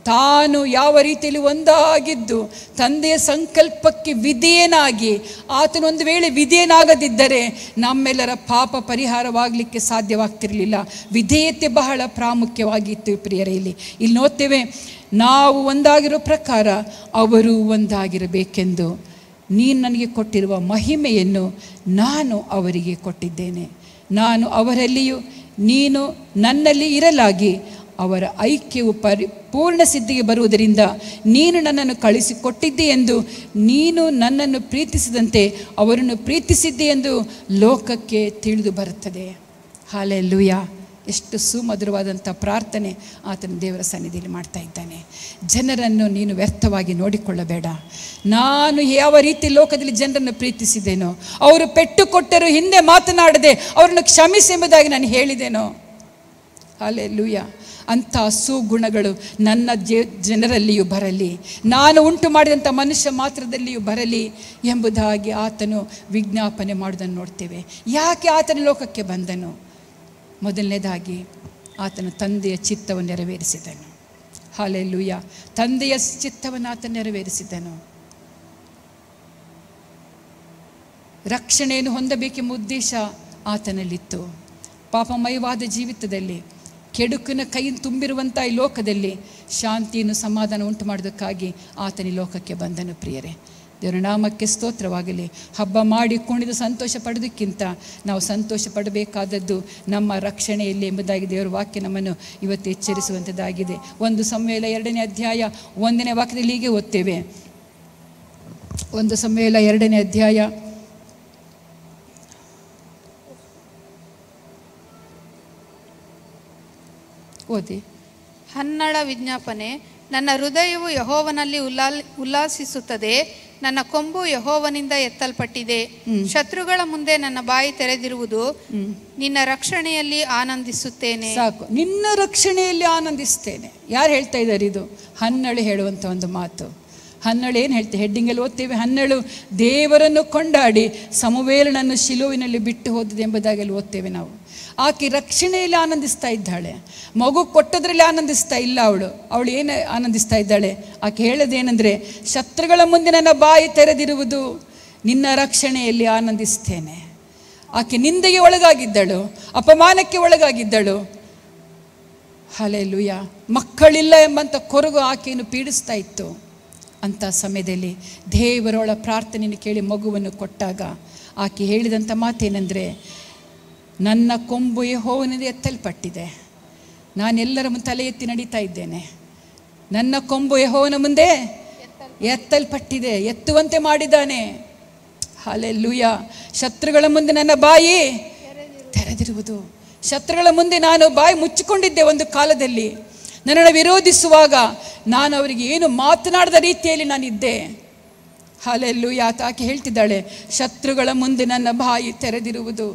ತಾನು ಯಾವ ರೀತಿಯಲ್ಲಿ ಒಂದಾಗಿದ್ದು ತಂದೆಯ ಸಂಕಲ್ಪಕ್ಕೆ ವಿಧೇಯನಾಗಿ, ಆತನು ಒಂದು ವೇಳೆ ವಿಧೇಯನಾಗದಿದ್ದರೆ ನಮ್ಮೆಲ್ಲರ ಪಾಪ ಪರಿಹಾರವಾಗಲಿಕ್ಕೆ ಸಾಧ್ಯವಾಗ್ತಿರಲಿಲ್ಲ. ವಿಧೇಯತೆ ಬಹಳ ಪ್ರಾಮುಖ್ಯವಾಗಿತ್ತು ಪ್ರಿಯರೇ. ಇಲ್ಲಿ ನೋಡ್ತೇವೆ, ನಾವು ಒಂದಾಗಿರೋ ಪ್ರಕಾರ ಅವರು ಒಂದಾಗಿರಬೇಕೆಂದು ನೀನು ನನಗೆ ಕೊಟ್ಟಿರುವ ಮಹಿಮೆಯನ್ನು ನಾನು ಅವರಿಗೆ ಕೊಟ್ಟಿದ್ದೇನೆ. ನಾನು ಅವರಲ್ಲಿಯೂ ನೀನು ನನ್ನಲ್ಲಿ ಇರಲಾಗಿ ಅವರ ಐಕ್ಯವು ಪೂರ್ಣ ಸಿದ್ಧಿಗೆ ಬರುವುದರಿಂದ ನೀನು ನನ್ನನ್ನು ಕಳಿಸಿಕೊಟ್ಟಿದ್ದೆ ಎಂದು, ನೀನು ನನ್ನನ್ನು ಪ್ರೀತಿಸಿದಂತೆ ಅವರನ್ನು ಪ್ರೀತಿಸಿದ್ದೆ ಎಂದು ಲೋಕಕ್ಕೆ ತಿಳಿದು ಬರುತ್ತದೆ. ಹಲ್ಲೆಲೂಯಾ. ಎಷ್ಟು ಸುಮಧುರವಾದಂಥ ಪ್ರಾರ್ಥನೆ ಆತನ ದೇವರ ಸನ್ನಿಧಿಯಲ್ಲಿ ಮಾಡ್ತಾ ಇದ್ದಾನೆ. ಜನರನ್ನು ನೀನು ವ್ಯರ್ಥವಾಗಿ ನೋಡಿಕೊಳ್ಳಬೇಡ. ನಾನು ಯಾವ ರೀತಿ ಲೋಕದಲ್ಲಿ ಜನರನ್ನು ಪ್ರೀತಿಸಿದ್ದೇನೋ, ಅವರು ಪೆಟ್ಟು ಕೊಟ್ಟರು ಹಿಂದೆ ಮಾತನಾಡದೆ ಅವರನ್ನು ಕ್ಷಮಿಸಿ ಎಂಬುದಾಗಿ ನಾನು ಹೇಳಿದ್ದೇನೋ. ಹಲ್ಲೆಲೂಯಾ. ಅಂಥ ಸುಗುಣಗಳು ನನ್ನ ಜನರಲ್ಲಿಯೂ ಬರಲಿ, ನಾನು ಉಂಟು ಮಾಡಿದಂಥ ಮನುಷ್ಯ ಮಾತ್ರದಲ್ಲಿಯೂ ಬರಲಿ ಎಂಬುದಾಗಿ ಆತನು ವಿಜ್ಞಾಪನೆ ಮಾಡುವುದನ್ನು ನೋಡ್ತೇವೆ. ಯಾಕೆ ಆತನ ಲೋಕಕ್ಕೆ ಬಂದನು? ಮೊದಲನೇದಾಗಿ ಆತನು ತಂದೆಯ ಚಿತ್ತವನ್ನು ನೆರವೇರಿಸಿದನು. ಹಲ್ಲೆಲೂಯಾ. ತಂದೆಯ ಚಿತ್ತವನ್ನು ಆತನು ನೆರವೇರಿಸಿದನು. ರಕ್ಷಣೆಯನ್ನು ಹೊಂದಬೇಕೆಂಬ ಉದ್ದೇಶ ಆತನಲ್ಲಿತ್ತು. ಪಾಪಮಯವಾದ ಜೀವಿತದಲ್ಲಿ, ಕೆಡುಕಿನ ಕೈಯನ್ನು ತುಂಬಿರುವಂಥ ಈ ಲೋಕದಲ್ಲಿ ಶಾಂತಿಯನ್ನು, ಸಮಾಧಾನ ಉಂಟು ಮಾಡೋದಕ್ಕಾಗಿ ಆತನ ಲೋಕಕ್ಕೆ ಬಂದನು ಪ್ರಿಯರೇ. ದೇವರ ನಾಮಕ್ಕೆ ಸ್ತೋತ್ರವಾಗಲಿ. ಹಬ್ಬ ಮಾಡಿ ಕುಣಿದು ಸಂತೋಷ ಪಡೋದಕ್ಕಿಂತ ನಾವು ಸಂತೋಷ ಪಡಬೇಕಾದದ್ದು ನಮ್ಮ ರಕ್ಷಣೆಯಲ್ಲಿ ಎಂಬುದಾಗಿ ದೇವರ ವಾಕ್ಯ ನಮ್ಮನ್ನು ಇವತ್ತು ಎಚ್ಚರಿಸುವಂಥದ್ದಾಗಿದೆ. 1 ಸಮುವೇಲ 2ನೇ ಅಧ್ಯಾಯ 1ನೇ ವಾಕ್ಯದಲ್ಲಿ ಹೀಗೆ ಓದ್ತೇವೆ. 1 ಸಮುವೇಲ 2ನೇ ಅಧ್ಯಾಯ ಓದಿ. ಹನ್ನಳ ವಿಜ್ಞಾಪನೆ. ನನ್ನ ಹೃದಯವು ಯೆಹೋವನಲ್ಲಿ ಉಲ್ಲಾಸಿಸುತ್ತದೆ, ನನ್ನ ಕೊಂಬು ಯೆಹೋವನಿಂದ ಎತ್ತಲ್ಪಟ್ಟಿದೆ. ಶತ್ರುಗಳ ಮುಂದೆ ನನ್ನ ಬಾಯಿ ತೆರೆದಿರುವುದು, ನಿನ್ನ ರಕ್ಷಣೆಯಲ್ಲಿ ಆನಂದಿಸುತ್ತೇನೆ. ಸಾಕು, ನಿನ್ನ ರಕ್ಷಣೆಯಲ್ಲಿ ಆನಂದಿಸ್ತೇನೆ. ಯಾರು ಹೇಳ್ತಾ ಇದ್ದಾರೆ? ಇದು ಹನ್ನಳು ಹೇಳುವಂಥ ಒಂದು ಮಾತು. ಹನ್ನಳು ಏನು ಹೇಳ್ತೇವೆ? ಹೆಡ್ಡಿಂಗಲ್ಲಿ ಓದ್ತೇವೆ, ಹನ್ನಳು ದೇವರನ್ನು ಕೊಂಡಾಡಿ ಸಮುವೇಲನನ್ನು ಶಿಲುವಿನಲ್ಲಿ ಬಿಟ್ಟು ಹೋದದ್ದು ಎಂಬುದಾಗಿ ಅಲ್ಲಿ ಓದ್ತೇವೆ ನಾವು. ಆಕೆ ರಕ್ಷಣೆಯಲ್ಲಿ ಆನಂದಿಸ್ತಾ ಇದ್ದಾಳೆ. ಮಗು ಕೊಟ್ಟದ್ರಲ್ಲಿ ಆನಂದಿಸ್ತಾ ಇಲ್ಲ ಅವಳು ಏನು ಆನಂದಿಸ್ತಾ ಇದ್ದಾಳೆ? ಆಕೆ ಹೇಳೋದೇನೆಂದರೆ, ಶತ್ರುಗಳ ಮುಂದೆ ನನ್ನ ಬಾಯಿ ತೆರೆದಿರುವುದು, ನಿನ್ನ ರಕ್ಷಣೆಯಲ್ಲಿ ಆನಂದಿಸ್ತೇನೆ. ಆಕೆ ನಿಂದೆಗೆ ಒಳಗಾಗಿದ್ದಳು, ಅಪಮಾನಕ್ಕೆ ಒಳಗಾಗಿದ್ದಳು. ಹಲ್ಲೆಲೂಯಾ. ಮಕ್ಕಳಿಲ್ಲ ಎಂಬಂಥ ಕೊರಗು ಆಕೆಯನ್ನು ಪೀಡಿಸ್ತಾ ಇತ್ತು. ಅಂಥ ಸಮಯದಲ್ಲಿ ದೇವರೊಳ ಪ್ರಾರ್ಥನೆಯನ್ನು ಕೇಳಿ ಮಗುವನ್ನು ಕೊಟ್ಟಾಗ ಆಕೆ ಹೇಳಿದಂಥ ಮಾತೇನೆಂದರೆ, ನನ್ನ ಕೊಂಬು ಯೆಹೋವನಿಂದ ಎತ್ತಲ್ಪಟ್ಟಿದೆ, ನಾನೆಲ್ಲರ ಮುಂದೆ ತಲೆ ಎತ್ತಿ ನಡೀತಾ ಇದ್ದೇನೆ. ನನ್ನ ಕೊಂಬು ಯೆಹೋವನ ಮುಂದೆ ಎತ್ತಲ್ಪಟ್ಟಿದೆ, ಎತ್ತುವಂತೆ ಮಾಡಿದ್ದಾನೆ. ಹಲ್ಲೆಲೂಯಾ. ಶತ್ರುಗಳ ಮುಂದೆ ನನ್ನ ಬಾಯಿ ತೆರೆದಿರುವುದು. ಶತ್ರುಗಳ ಮುಂದೆ ನಾನು ಬಾಯಿ ಮುಚ್ಚಿಕೊಂಡಿದ್ದೆ ಒಂದು ಕಾಲದಲ್ಲಿ. ನನ್ನನ್ನು ವಿರೋಧಿಸುವಾಗ ನಾನು ಅವರಿಗೆ ಏನು ಮಾತನಾಡದ ರೀತಿಯಲ್ಲಿ ನಾನಿದ್ದೆ. ಹಲ್ಲೆಲೂಯಾ. ಆಕೆ ಹೇಳ್ತಿದ್ದಾಳೆ, ಶತ್ರುಗಳ ಮುಂದೆ ನನ್ನ ಬಾಯಿ ತೆರೆದಿರುವುದು,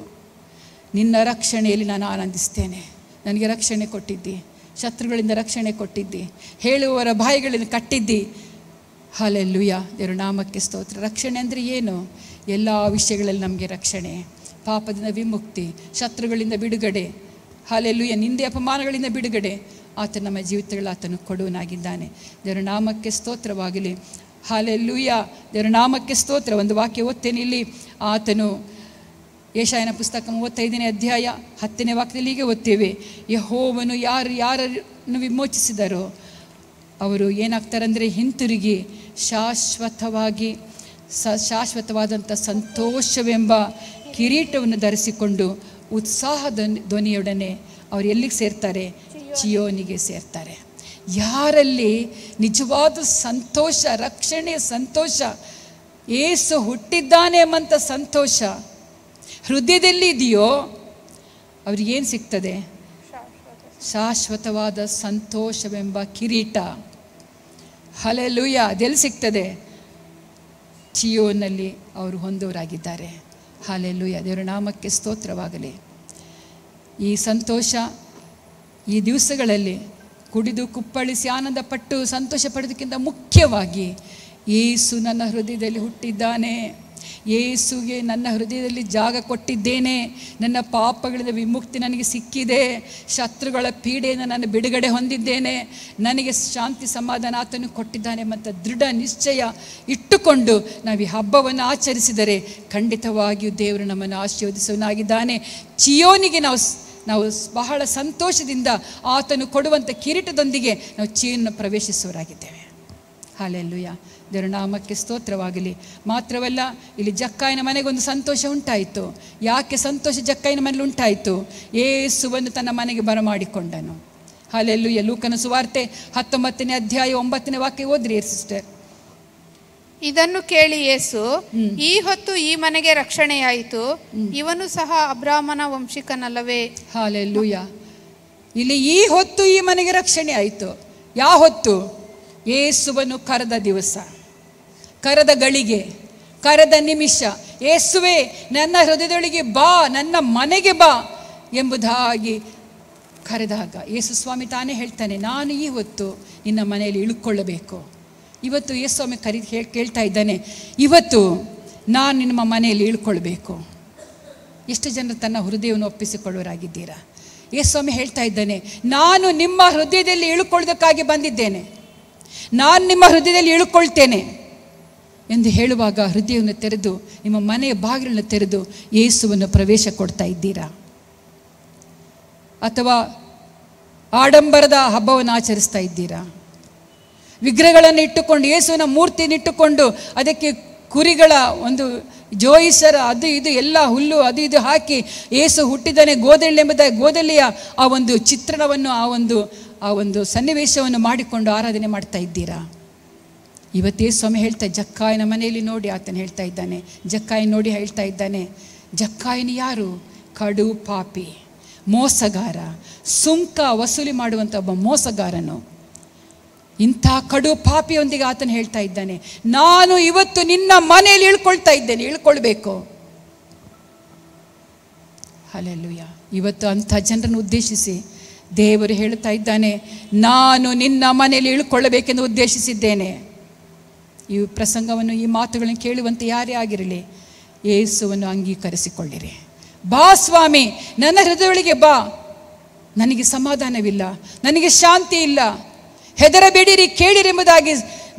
ನಿನ್ನ ರಕ್ಷಣೆಯಲ್ಲಿ ನಾನು ಆನಂದಿಸ್ತೇನೆ. ನನಗೆ ರಕ್ಷಣೆ ಕೊಟ್ಟಿದ್ದಿ, ಶತ್ರುಗಳಿಂದ ರಕ್ಷಣೆ ಕೊಟ್ಟಿದ್ದಿ, ಹೇಳುವವರ ಬಾಯಿಗಳನ್ನು ಕಟ್ಟಿದ್ದಿ. ಹಲ್ಲೆಲೂಯಾ. ದೇವರ ನಾಮಕ್ಕೆ ಸ್ತೋತ್ರ. ರಕ್ಷಣೆ ಅಂದರೆ ಏನು? ಎಲ್ಲ ವಿಷಯಗಳಲ್ಲಿ ನಮಗೆ ರಕ್ಷಣೆ, ಪಾಪದಿಂದ ವಿಮುಕ್ತಿ, ಶತ್ರುಗಳಿಂದ ಬಿಡುಗಡೆ. ಹಲ್ಲೆಲೂಯಾ. ನಿಂದೆ ಅಪಮಾನಗಳಿಂದ ಬಿಡುಗಡೆ ಆತ ನಮ್ಮ ಜೀವಿತಗಳು ಆತನು ಕೊಡುವನಾಗಿದ್ದಾನೆ. ದೇವರ ನಾಮಕ್ಕೆ ಸ್ತೋತ್ರವಾಗಲಿ. ಹಲ್ಲೆಲೂಯ, ದೇವರ ನಾಮಕ್ಕೆ ಸ್ತೋತ್ರ. ಒಂದು ವಾಕ್ಯ ಓದ್ತೇನೆ ಇಲ್ಲಿ. ಆತನು ಯೆಶಾಯನ ಪುಸ್ತಕ 35ನೇ ಅಧ್ಯಾಯ 10ನೇ ವಾಕ್ಯದಲ್ಲಿ ಹೀಗೆ ಓದ್ತೇವೆ, ಯೆಹೋವನು ಯಾರನ್ನು ವಿಮೋಚಿಸಿದರೋ ಅವರು ಏನಾಗ್ತಾರಂದರೆ ಹಿಂತಿರುಗಿ ಶಾಶ್ವತವಾದಂಥ ಸಂತೋಷವೆಂಬ ಕಿರೀಟವನ್ನು ಧರಿಸಿಕೊಂಡು ಉತ್ಸಾಹದ ಧ್ವನಿಯೊಡನೆ ಅವರು ಎಲ್ಲಿಗೆ ಸೇರ್ತಾರೆ? ಚಿಯೋನಿಗೆ ಸೇರ್ತಾರೆ. ಯಾರಲ್ಲಿ ನಿಜವಾದ ಸಂತೋಷ, ರಕ್ಷಣೆಯ ಸಂತೋಷ, ಯೇಸು ಹುಟ್ಟಿದ್ದಾನೆ ಎಂಬಂಥ ಸಂತೋಷ ಹೃದಯದಲ್ಲಿ ಇದೆಯೋ ಅವ್ರಿಗೇನು ಸಿಗ್ತದೆ? ಶಾಶ್ವತವಾದ ಸಂತೋಷವೆಂಬ ಕಿರೀಟ. ಹಲ್ಲೆಲೂಯ. ಅದೆಲ್ಲಿ ಸಿಗ್ತದೆ? ಚಿಯೋನಲ್ಲಿ ಅವರು ಹೊಂದೋರಾಗಿದ್ದಾರೆ. ಹಲ್ಲೆಲೂಯ, ದೇವರ ನಾಮಕ್ಕೆ ಸ್ತೋತ್ರವಾಗಲಿ. ಈ ಸಂತೋಷ ಈ ದಿವಸಗಳಲ್ಲಿ ಕುಡಿದು ಕುಪ್ಪಳಿಸಿ ಆನಂದಪಟ್ಟು ಸಂತೋಷ ಪಡೋದಕ್ಕಿಂತ ಮುಖ್ಯವಾಗಿ ಯೇಸು ನನ್ನ ಹೃದಯದಲ್ಲಿ ಹುಟ್ಟಿದ್ದಾನೆ, ಯೇಸುಗೆ ನನ್ನ ಹೃದಯದಲ್ಲಿ ಜಾಗ ಕೊಟ್ಟಿದ್ದೇನೆ, ನನ್ನ ಪಾಪಗಳಿಂದ ವಿಮುಕ್ತಿ ನನಗೆ ಸಿಕ್ಕಿದೆ, ಶತ್ರುಗಳ ಪೀಡೆಯಿಂದ ನಾನು ಬಿಡುಗಡೆ ಹೊಂದಿದ್ದೇನೆ, ನನಗೆ ಶಾಂತಿ ಸಮಾಧಾನ ಆತನು ಕೊಟ್ಟಿದ್ದಾನೆ ಎಂಬಂಥ ದೃಢ ನಿಶ್ಚಯ ಇಟ್ಟುಕೊಂಡು ನಾವು ಈ ಹಬ್ಬವನ್ನು ಆಚರಿಸಿದರೆ ಖಂಡಿತವಾಗಿಯೂ ದೇವರು ನಮ್ಮನ್ನು ಆಶೀರ್ವದಿಸುವನಾಗಿದ್ದಾನೆ. ಚಿಯೋನಿಗೆ ನಾವು ಬಹಳ ಸಂತೋಷದಿಂದ ಆತನು ಕೊಡುವಂಥ ಕಿರೀಟದೊಂದಿಗೆ ನಾವು ಚಿಯೋನನ್ನು ಪ್ರವೇಶಿಸುವರಾಗಿದ್ದೇವೆ. ಹಲ್ಲೆಲೂಯ, ದೇವರ ನಾಮಕ್ಕೆ ಸ್ತೋತ್ರವಾಗಲಿ. ಮಾತ್ರವಲ್ಲ, ಇಲ್ಲಿ ಜಕ್ಕಾಯನ ಮನೆಗೊಂದು ಸಂತೋಷ ಉಂಟಾಯಿತು. ಯಾಕೆ ಸಂತೋಷ ಜಕ್ಕಾಯನ ಮನೇಲಿ ಉಂಟಾಯಿತು? ಯೇಸುವನ್ನು ತನ್ನ ಮನೆಗೆ ಬರಮಾಡಿಕೊಂಡನು. ಹಲ್ಲೆಲೂಯ. ಲೂಕನ ಸುವಾರ್ತೆ 19ನೇ ಅಧ್ಯಾಯ 9ನೇ ವಾಕ್ಯ ಓದ್ರಿ ಸಿಸ್ಟರ್. ಇದನ್ನು ಕೇಳಿ ಯೇಸು, ಈ ಹೊತ್ತು ಈ ಮನೆಗೆ ರಕ್ಷಣೆಯಾಯಿತು, ಇವನು ಸಹ ಅಬ್ರಾಮನ ವಂಶಿಕನಲ್ಲವೇ? ಹಲ್ಲೆಲೂಯ. ಇಲ್ಲಿ ಈ ಹೊತ್ತು ಈ ಮನೆಗೆ ರಕ್ಷಣೆ ಆಯಿತು. ಯಾವ ಹೊತ್ತು? ಯೇಸುವನ್ನು ಕರೆದ ದಿವಸ, ಕರೆದ ಗಳಿಗೆ, ಕರೆದ ನಿಮಿಷ. ಯೇಸುವೆ ನನ್ನ ಹೃದಯದೊಳಗೆ ಬಾ, ನನ್ನ ಮನೆಗೆ ಬಾ ಎಂಬುದಾಗಿ ಕರೆದಾಗ ಯೇಸು ಸ್ವಾಮಿ ತಾನೇ ಹೇಳ್ತಾನೆ, ನಾನು ಈ ಹೊತ್ತು ನಿನ್ನ ಮನೆಯಲ್ಲಿ ಇಳುಕೊಳ್ಳಬೇಕು. ಇವತ್ತು ಯೇಸು ಸ್ವಾಮಿ ಕೇಳ್ತಾ ಇದ್ದಾನೆ, ಇವತ್ತು ನಾನು ನಿಮ್ಮ ಮನೆಯಲ್ಲಿ ಇಳ್ಕೊಳ್ಬೇಕು. ಎಷ್ಟು ಜನರು ತನ್ನ ಹೃದಯವನ್ನು ಒಪ್ಪಿಸಿಕೊಳ್ಳೋರಾಗಿದ್ದೀರಾ? ಯೇಸು ಸ್ವಾಮಿ ಹೇಳ್ತಾ ಇದ್ದಾನೆ, ನಾನು ನಿಮ್ಮ ಹೃದಯದಲ್ಲಿ ಇಳುಕೊಳ್ಳೋದಕ್ಕಾಗಿ ಬಂದಿದ್ದೇನೆ, ನಾನು ನಿಮ್ಮ ಹೃದಯದಲ್ಲಿ ಇಳುಕೊಳ್ತೇನೆ ಎಂದು ಹೇಳುವಾಗ ಹೃದಯವನ್ನು ತೆರೆದು, ನಿಮ್ಮ ಮನೆಯ ಬಾಗಿಲನ್ನು ತೆರೆದು ಯೇಸುವನ್ನು ಪ್ರವೇಶ ಕೊಡ್ತಾ ಇದ್ದೀರಾ? ಅಥವಾ ಆಡಂಬರದ ಹಬ್ಬವನ್ನು ಆಚರಿಸ್ತಾ ಇದ್ದೀರಾ? ವಿಗ್ರಹಗಳನ್ನು ಇಟ್ಟುಕೊಂಡು, ಯೇಸುವಿನ ಮೂರ್ತಿಯನ್ನು ಇಟ್ಟುಕೊಂಡು ಅದಕ್ಕೆ ಕುರಿಗಳ ಒಂದು ಜೋಯಿಸರ ಅದು ಇದು ಎಲ್ಲ ಹುಲ್ಲು ಅದು ಇದು ಹಾಕಿ ಯೇಸು ಹುಟ್ಟಿದ್ದಾನೆ ಗೋದಲಿಯ ಆ ಒಂದು ಚಿತ್ರಣವನ್ನು, ಆ ಒಂದು ಸನ್ನಿವೇಶವನ್ನು ಮಾಡಿಕೊಂಡು ಆರಾಧನೆ ಮಾಡ್ತಾ ಇದ್ದೀರಾ? ಇವತ್ತೇ ಸ್ವಾಮಿ ಹೇಳ್ತಾ, ಜಕ್ಕಾಯನ ಮನೆಯಲ್ಲಿ ನೋಡಿ ಆತನು ಹೇಳ್ತಾ ಇದ್ದಾನೆ, ಜಕ್ಕಾಯನ ನೋಡಿ ಹೇಳ್ತಾ ಇದ್ದಾನೆ, ಜಕ್ಕಾಯನ ಯಾರು? ಕಡು ಪಾಪಿ, ಮೋಸಗಾರ, ಸುಂಕ ವಸೂಲಿ ಮಾಡುವಂಥ ಒಬ್ಬ ಮೋಸಗಾರನು. ಇಂಥ ಕಡು ಪಾಪಿಯೊಂದಿಗೆ ಆತನು ಹೇಳ್ತಾ ಇದ್ದಾನೆ, ನಾನು ಇವತ್ತು ನಿನ್ನ ಮನೆಯಲ್ಲಿ ಇಳ್ಕೊಳ್ತಾ ಇದ್ದೇನೆ, ಇಳ್ಕೊಳ್ಬೇಕು. ಹಲ್ಲೆಲೂಯ. ಇವತ್ತು ಅಂಥ ಜನರನ್ನು ಉದ್ದೇಶಿಸಿ ದೇವರು ಹೇಳ್ತಾ ಇದ್ದಾನೆ, ನಾನು ನಿನ್ನ ಮನೆಯಲ್ಲಿ ಇಳ್ಕೊಳ್ಳಬೇಕೆಂದು ಉದ್ದೇಶಿಸಿದ್ದೇನೆ. ಈ ಪ್ರಸಂಗವನ್ನು, ಈ ಮಾತುಗಳನ್ನು ಕೇಳುವಂತೆ ಯಾರೇ ಆಗಿರಲಿ, ಯೇಸುವನ್ನು ಅಂಗೀಕರಿಸಿಕೊಳ್ಳಿರಿ. ಬಾ ಸ್ವಾಮಿ, ನನ್ನ ಹೃದಯದೊಳಗೆ ಬಾ. ನನಗೆ ಸಮಾಧಾನವಿಲ್ಲ, ನನಗೆ ಶಾಂತಿ ಇಲ್ಲ, ಹೆದರಬೇಡಿರಿ, ಕೇಳಿರಿ ಎಂಬುದಾಗಿ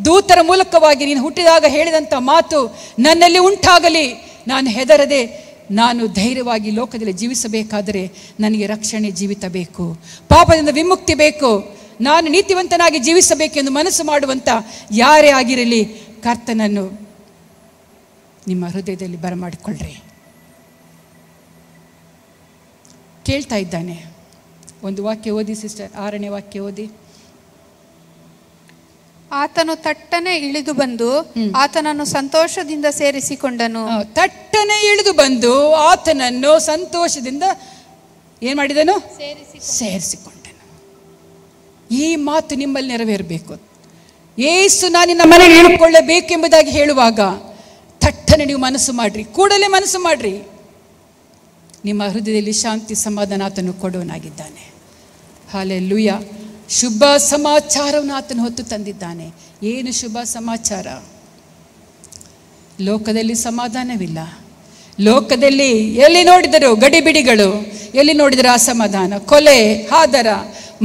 ದೂತರ ಮೂಲಕವಾಗಿ ನೀನು ಹುಟ್ಟಿದಾಗ ಹೇಳಿದಂಥ ಮಾತು ನನ್ನಲ್ಲಿ ಉಂಟಾಗಲಿ. ನಾನು ಹೆದರದೆ, ನಾನು ಧೈರ್ಯವಾಗಿ ಲೋಕದಲ್ಲಿ ಜೀವಿಸಬೇಕಾದರೆ ನನಗೆ ರಕ್ಷಣೆ ಜೀವಿತ ಬೇಕು, ಪಾಪದಿಂದ ವಿಮುಕ್ತಿ ಬೇಕು, ನಾನು ನೀತಿವಂತನಾಗಿ ಜೀವಿಸಬೇಕೆಂದು ಮನಸ್ಸು ಮಾಡುವಂಥ ಯಾರೇ ಆಗಿರಲಿ, ಕರ್ತನನ್ನು ನಿಮ್ಮ ಹೃದಯದಲ್ಲಿ ಬರಮಾಡಿಕೊಳ್ಳ್ರಿ. ಕೇಳ್ತಾ ಇದ್ದಾನೆ. ಒಂದು ವಾಕ್ಯ ಓದಿ ಸಿಸ್ಟರ್, 6ನೇ ವಾಕ್ಯ ಓದಿ. ಆತನು ತಟ್ಟನೆ ಇಳಿದು ಬಂದು ಆತನನ್ನು ಸಂತೋಷದಿಂದ ಸೇರಿಸಿಕೊಂಡನು. ತಟ್ಟನೆ ಇಳಿದು ಬಂದು ಆತನನ್ನು ಸಂತೋಷದಿಂದ ಏನ್ ಮಾಡಿದನು? ಸೇರಿಸಿಕೊಂಡನು. ಈ ಮಾತು ನಿಮ್ಮಲ್ಲಿ ನೆರವೇರಬೇಕು. ಯೇಸು ನಾನು ನಿನ್ನ ಮನೆಯಲ್ಲಿ ಇಳ್ಕೊಳ್ಳಬೇಕೆಂಬುದಾಗಿ ಹೇಳುವಾಗ ತಟ್ಟನೆ ನೀವು ಮನಸ್ಸು ಮಾಡ್ರಿ, ಕೂಡಲೇ ಮನಸ್ಸು ಮಾಡ್ರಿ. ನಿಮ್ಮ ಹೃದಯದಲ್ಲಿ ಶಾಂತಿ ಸಮಾಧಾನ ಆತನು ಕೊಡುವನಾಗಿದ್ದಾನೆ. ಹಲ್ಲೆಲೂಯ. ಶುಭ ಸಮಾಚಾರವನ್ನು ಆತನು ಹೊತ್ತು ತಂದಿದ್ದಾನೆ. ಏನು ಶುಭ ಸಮಾಚಾರ? ಲೋಕದಲ್ಲಿ ಸಮಾಧಾನವಿಲ್ಲ. ಲೋಕದಲ್ಲಿ ಎಲ್ಲಿ ನೋಡಿದರೂ ಗಡಿಬಿಡಿಗಳು, ಎಲ್ಲಿ ನೋಡಿದರೂ ಅಸಮಾಧಾನ, ಕೊಲೆ, ಹಾದರ,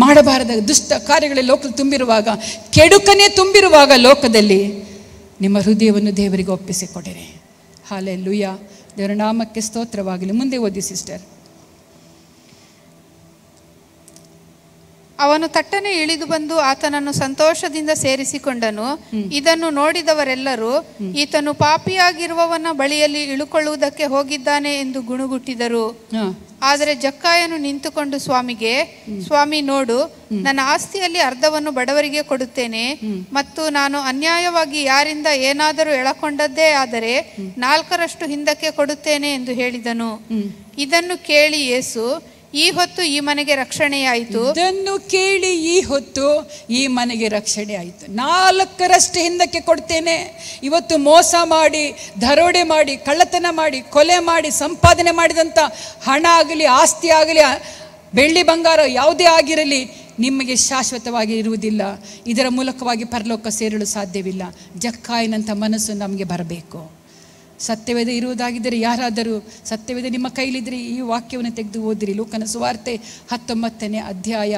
ಮಾಡಬಾರದ ದುಷ್ಟ ಕಾರ್ಯಗಳಲ್ಲಿ ಲೋಕದಲ್ಲಿ ತುಂಬಿರುವಾಗ, ಕೆಡುಕನೇ ತುಂಬಿರುವಾಗ ಲೋಕದಲ್ಲಿ ನಿಮ್ಮ ಹೃದಯವನ್ನು ದೇವರಿಗೆ ಒಪ್ಪಿಸಿಕೊಡಿರಿ. ಹಲ್ಲೆಲೂಯ. ದೇವರ ನಾಮಕ್ಕೆ ಸ್ತೋತ್ರವಾಗಲಿ. ಮುಂದೆ ಓದಿ ಸಿಸ್ಟರ್. ಅವನು ತಟ್ಟನೆ ಇಳಿದು ಬಂದು ಆತನನ್ನು ಸಂತೋಷದಿಂದ ಸೇರಿಸಿಕೊಂಡನು. ಇದನ್ನು ನೋಡಿದವರೆಲ್ಲರೂ ಈತನು ಪಾಪಿಯಾಗಿರುವವನ ಬಳಿಯಲ್ಲಿ ಇಳುಕೊಳ್ಳುವುದಕ್ಕೆ ಹೋಗಿದ್ದಾನೆ ಎಂದು ಗುಣುಗುಟ್ಟಿದರು. ಆದರೆ ಜಕ್ಕಾಯನು ನಿಂತುಕೊಂಡು ಸ್ವಾಮಿಗೆ, ಸ್ವಾಮಿ ನೋಡು, ನನ್ನ ಆಸ್ತಿಯಲ್ಲಿ ಅರ್ಧವನ್ನು ಬಡವರಿಗೆ ಕೊಡುತ್ತೇನೆ, ಮತ್ತು ನಾನು ಅನ್ಯಾಯವಾಗಿ ಯಾರಿಂದ ಏನಾದರೂ ಎಳಕೊಂಡದ್ದೇ ಆದರೆ 4ರಷ್ಟು ಹಿಂದಕ್ಕೆ ಕೊಡುತ್ತೇನೆ ಎಂದು ಹೇಳಿದನು. ಇದನ್ನು ಕೇಳಿ ಯೇಸು, ಈ ಹೊತ್ತು ಈ ಮನೆಗೆ ರಕ್ಷಣೆಯಾಯಿತು. ಇದನ್ನು ಕೇಳಿ ಈ ಹೊತ್ತು ಈ ಮನೆಗೆ ರಕ್ಷಣೆ ಆಯಿತು. 4ರಷ್ಟು ಹಿಂದಕ್ಕೆ ಕೊಡ್ತೇನೆ. ಇವತ್ತು ಮೋಸ ಮಾಡಿ, ದರೋಡೆ ಮಾಡಿ, ಕಳ್ಳತನ ಮಾಡಿ, ಕೊಲೆ ಮಾಡಿ ಸಂಪಾದನೆ ಮಾಡಿದಂಥ ಹಣ ಆಗಲಿ, ಆಸ್ತಿ ಆಗಲಿ, ಬೆಳ್ಳಿ ಬಂಗಾರ ಯಾವುದೇ ಆಗಿರಲಿ, ನಿಮಗೆ ಶಾಶ್ವತವಾಗಿ ಇರುವುದಿಲ್ಲ. ಇದರ ಮೂಲಕವಾಗಿ ಪರಲೋಕ ಸೇರಲು ಸಾಧ್ಯವಿಲ್ಲ. ಜಕ್ಕಾಯನಂಥ ಮನಸ್ಸು ನಮಗೆ ಬರಬೇಕು. ಸತ್ಯವೇದ ಇರುವುದಾಗಿದ್ದರೆ, ಯಾರಾದರೂ ಸತ್ಯವೇದ ನಿಮ್ಮ ಕೈಲಿದ್ದರೆ ಈ ವಾಕ್ಯವನ್ನು ತೆಗೆದು ಓದಿರಿ. ಲೂಕನ ಸುವಾರ್ತೆ 19ನೇ ಅಧ್ಯಾಯ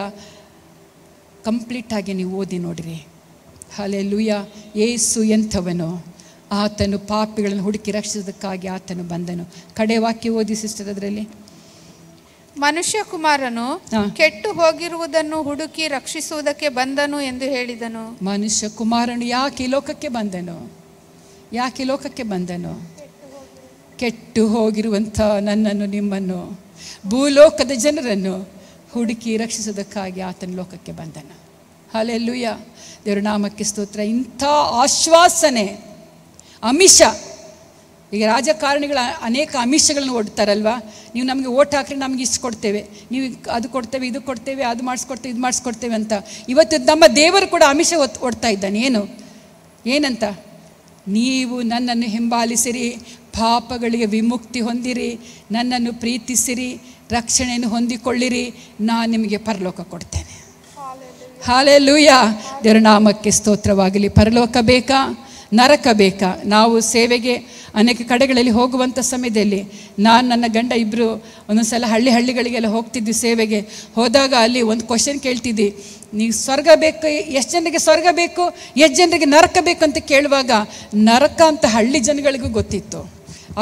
ಕಂಪ್ಲೀಟಾಗಿ ನೀವು ಓದಿ ನೋಡಿರಿ. ಹಲ್ಲೆಲೂಯಾ. ಯೇಸು ಎಂಥವನು? ಆತನು ಪಾಪಿಗಳನ್ನು ಹುಡುಕಿ ರಕ್ಷಿಸೋದಕ್ಕಾಗಿ ಆತನು ಬಂದನು. ಕಡೆ ವಾಕ್ಯ ಓದಿ ಸಿಸ್ಟರ್. ಅದರಲ್ಲಿ ಮನುಷ್ಯ ಕುಮಾರನು ಕೆಟ್ಟು ಹೋಗಿರುವುದನ್ನು ಹುಡುಕಿ ರಕ್ಷಿಸುವುದಕ್ಕೆ ಬಂದನು ಎಂದು ಹೇಳಿದನು. ಮನುಷ್ಯ ಕುಮಾರನು ಯಾಕೆ ಲೋಕಕ್ಕೆ ಬಂದನು? ಯಾಕೆ ಲೋಕಕ್ಕೆ ಬಂದನು? ಕೆಟ್ಟು ಹೋಗಿರುವಂಥ ನನ್ನನ್ನು, ನಿಮ್ಮನ್ನು, ಭೂಲೋಕದ ಜನರನ್ನು ಹುಡುಕಿ ರಕ್ಷಿಸೋದಕ್ಕಾಗಿ ಆತನ ಲೋಕಕ್ಕೆ ಬಂದನು. ಹಲ್ಲೆಲೂಯ. ದೇವರ ನಾಮಕ್ಕೆ ಸ್ತೋತ್ರ. ಇಂಥ ಆಶ್ವಾಸನೆ, ಆಮಿಷ. ಈಗ ರಾಜಕಾರಣಿಗಳ ಅನೇಕ ಆಮಿಷಗಳನ್ನು ಒಡ್ತಾರಲ್ವ. ನೀವು ನಮಗೆ ಓಟ್ ಹಾಕಿದ್ರೆ ನಮ್ಗೆ ಇಷ್ಟು ಕೊಡ್ತೇವೆ, ನೀವು ಅದು ಕೊಡ್ತೇವೆ, ಇದು ಕೊಡ್ತೇವೆ, ಅದು ಮಾಡಿಸ್ಕೊಡ್ತೇವೆ, ಇದು ಮಾಡಿಸ್ಕೊಡ್ತೇವೆ ಅಂತ. ಇವತ್ತು ನಮ್ಮ ದೇವರು ಕೂಡ ಆಮಿಷ ಒಡ್ತಾ ಇದ್ದಾನೆ. ಏನಂತ? ನೀವು ನನ್ನನ್ನು ಹಿಂಬಾಲಿಸಿರಿ, ಪಾಪಗಳಿಗೆ ವಿಮುಕ್ತಿ ಹೊಂದಿರಿ, ನನ್ನನ್ನು ಪ್ರೀತಿಸಿರಿ, ರಕ್ಷಣೆಯನ್ನು ಹೊಂದಿಕೊಳ್ಳಿರಿ, ನಾನು ನಿಮಗೆ ಪರಲೋಕ ಕೊಡ್ತೇನೆ. ಹಲ್ಲೆಲೂಯ. ದೇವರ ನಾಮಕ್ಕೆ ಸ್ತೋತ್ರವಾಗಲಿ. ಪರಲೋಕ ಬೇಕಾ? ನರಕ ಬೇಕಾ? ನಾವು ಸೇವೆಗೆ ಅನೇಕ ಕಡೆಗಳಲ್ಲಿ ಹೋಗುವಂಥ ಸಮಯದಲ್ಲಿ ನಾನು ನನ್ನ ಗಂಡ ಇಬ್ಬರು ಒಂದೊಂದ್ಸಲ ಹಳ್ಳಿಗಳಿಗೆಲ್ಲ ಹೋಗ್ತಿದ್ವಿ. ಸೇವೆಗೆ ಹೋದಾಗ ಅಲ್ಲಿ ಒಂದು ಕ್ವಶನ್ ಕೇಳ್ತಿದ್ವಿ, ನೀವು ಸ್ವರ್ಗ ಬೇಕು, ಎಷ್ಟು ಜನರಿಗೆ ಸ್ವರ್ಗ ಬೇಕು, ಎಷ್ಟು ಜನರಿಗೆ ನರಕ ಬೇಕು ಅಂತ ಕೇಳುವಾಗ ನರಕ ಅಂತ ಹಳ್ಳಿ ಜನಗಳಿಗೂ ಗೊತ್ತಿತ್ತು,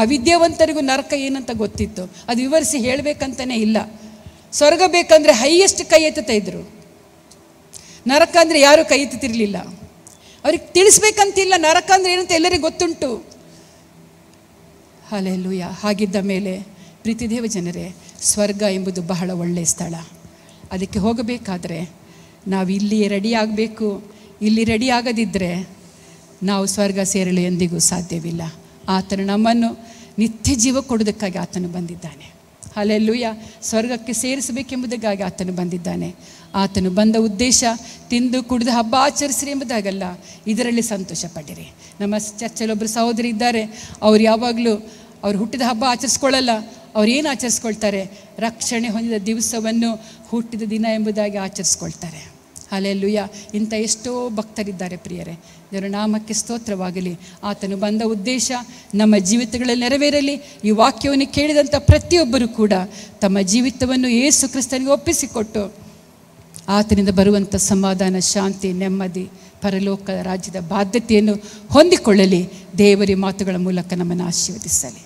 ಅವಿದ್ಯಾವಂತರಿಗೂ ನರಕ ಏನಂತ ಗೊತ್ತಿತ್ತು. ಅದು ವಿವರಿಸಿ ಹೇಳಬೇಕಂತಲೇ ಇಲ್ಲ. ಸ್ವರ್ಗ ಬೇಕಂದರೆ ಹೈಯೆಸ್ಟ್ ಕೈ ಎತ್ತುತ್ತಾ ಇದ್ರು. ನರಕ ಅಂದರೆ ಯಾರೂ ಕೈ ಎತ್ತುತ್ತಿರಲಿಲ್ಲ. ಅವ್ರಿಗೆ ತಿಳಿಸ್ಬೇಕಂತಿಲ್ಲ ನರಕ ಅಂದರೆ ಏನಂತ ಎಲ್ಲರಿಗೂ ಗೊತ್ತುಂಟು. ಹಲ್ಲೆಲೂಯ. ಹಾಗಿದ್ದ ಮೇಲೆ ಪ್ರೀತಿ ದೇವ ಜನರೇ, ಸ್ವರ್ಗ ಎಂಬುದು ಬಹಳ ಒಳ್ಳೆಯ ಸ್ಥಳ. ಅದಕ್ಕೆ ಹೋಗಬೇಕಾದ್ರೆ ನಾವು ಇಲ್ಲಿಯೇ ರೆಡಿ ಆಗಬೇಕು. ಇಲ್ಲಿ ರೆಡಿ ಆಗದಿದ್ದರೆ ನಾವು ಸ್ವರ್ಗ ಸೇರಲು ಎಂದಿಗೂ ಸಾಧ್ಯವಿಲ್ಲ. ಆತನು ನಮ್ಮನ್ನು ನಿತ್ಯ ಜೀವ ಕೊಡೋದಕ್ಕಾಗಿ ಆತನು ಬಂದಿದ್ದಾನೆ. ಹಲ್ಲೆಲೂಯ. ಸ್ವರ್ಗಕ್ಕೆ ಸೇರಿಸಬೇಕೆಂಬುದಕ್ಕಾಗಿ ಆತನು ಬಂದಿದ್ದಾನೆ. ಆತನು ಬಂದ ಉದ್ದೇಶ ತಿಂದು ಕುಡಿದು ಹಬ್ಬ ಆಚರಿಸಿರಿ ಎಂಬುದಾಗಲ್ಲ, ಇದರಲ್ಲಿ ಸಂತೋಷ ಪಡಿರಿ. ನಮ್ಮ ಚರ್ಚಲ್ಲಿ ಒಬ್ಬರು ಸಹೋದರಿ ಇದ್ದಾರೆ, ಅವ್ರು ಯಾವಾಗಲೂ ಅವ್ರು ಹುಟ್ಟಿದ ಹಬ್ಬ ಆಚರಿಸ್ಕೊಳ್ಳಲ್ಲ. ಅವ್ರು ಏನು ಆಚರಿಸ್ಕೊಳ್ತಾರೆ? ರಕ್ಷಣೆ ಹೊಂದಿದ ದಿವಸವನ್ನು ಹುಟ್ಟಿದ ದಿನ ಎಂಬುದಾಗಿ ಆಚರಿಸ್ಕೊಳ್ತಾರೆ. ಹಲ್ಲೆಲೂಯ. ಇಂಥ ಎಷ್ಟೋ ಭಕ್ತರಿದ್ದಾರೆ ಪ್ರಿಯರೇ. ದೇವರ ನಾಮಕ್ಕೆ ಸ್ತೋತ್ರವಾಗಲಿ. ಆತನು ಬಂದ ಉದ್ದೇಶ ನಮ್ಮ ಜೀವಿತಗಳಲ್ಲಿ ನೆರವೇರಲಿ. ಈ ವಾಕ್ಯವನ್ನು ಕೇಳಿದಂಥ ಪ್ರತಿಯೊಬ್ಬರೂ ಕೂಡ ತಮ್ಮ ಜೀವಿತವನ್ನು ಯೇಸು ಕ್ರಿಸ್ತನಿಗೆ ಒಪ್ಪಿಸಿಕೊಟ್ಟು ಆತನಿಂದ ಬರುವಂಥ ಸಮಾಧಾನ, ಶಾಂತಿ, ನೆಮ್ಮದಿ, ಪರಲೋಕ ರಾಜ್ಯದ ಬಾಧ್ಯತೆಯನ್ನು ಹೊಂದಿಕೊಳ್ಳಲಿ. ದೇವರ ಮಾತುಗಳ ಮೂಲಕ ನಮ್ಮನ್ನು ಆಶೀರ್ವದಿಸಲಿ.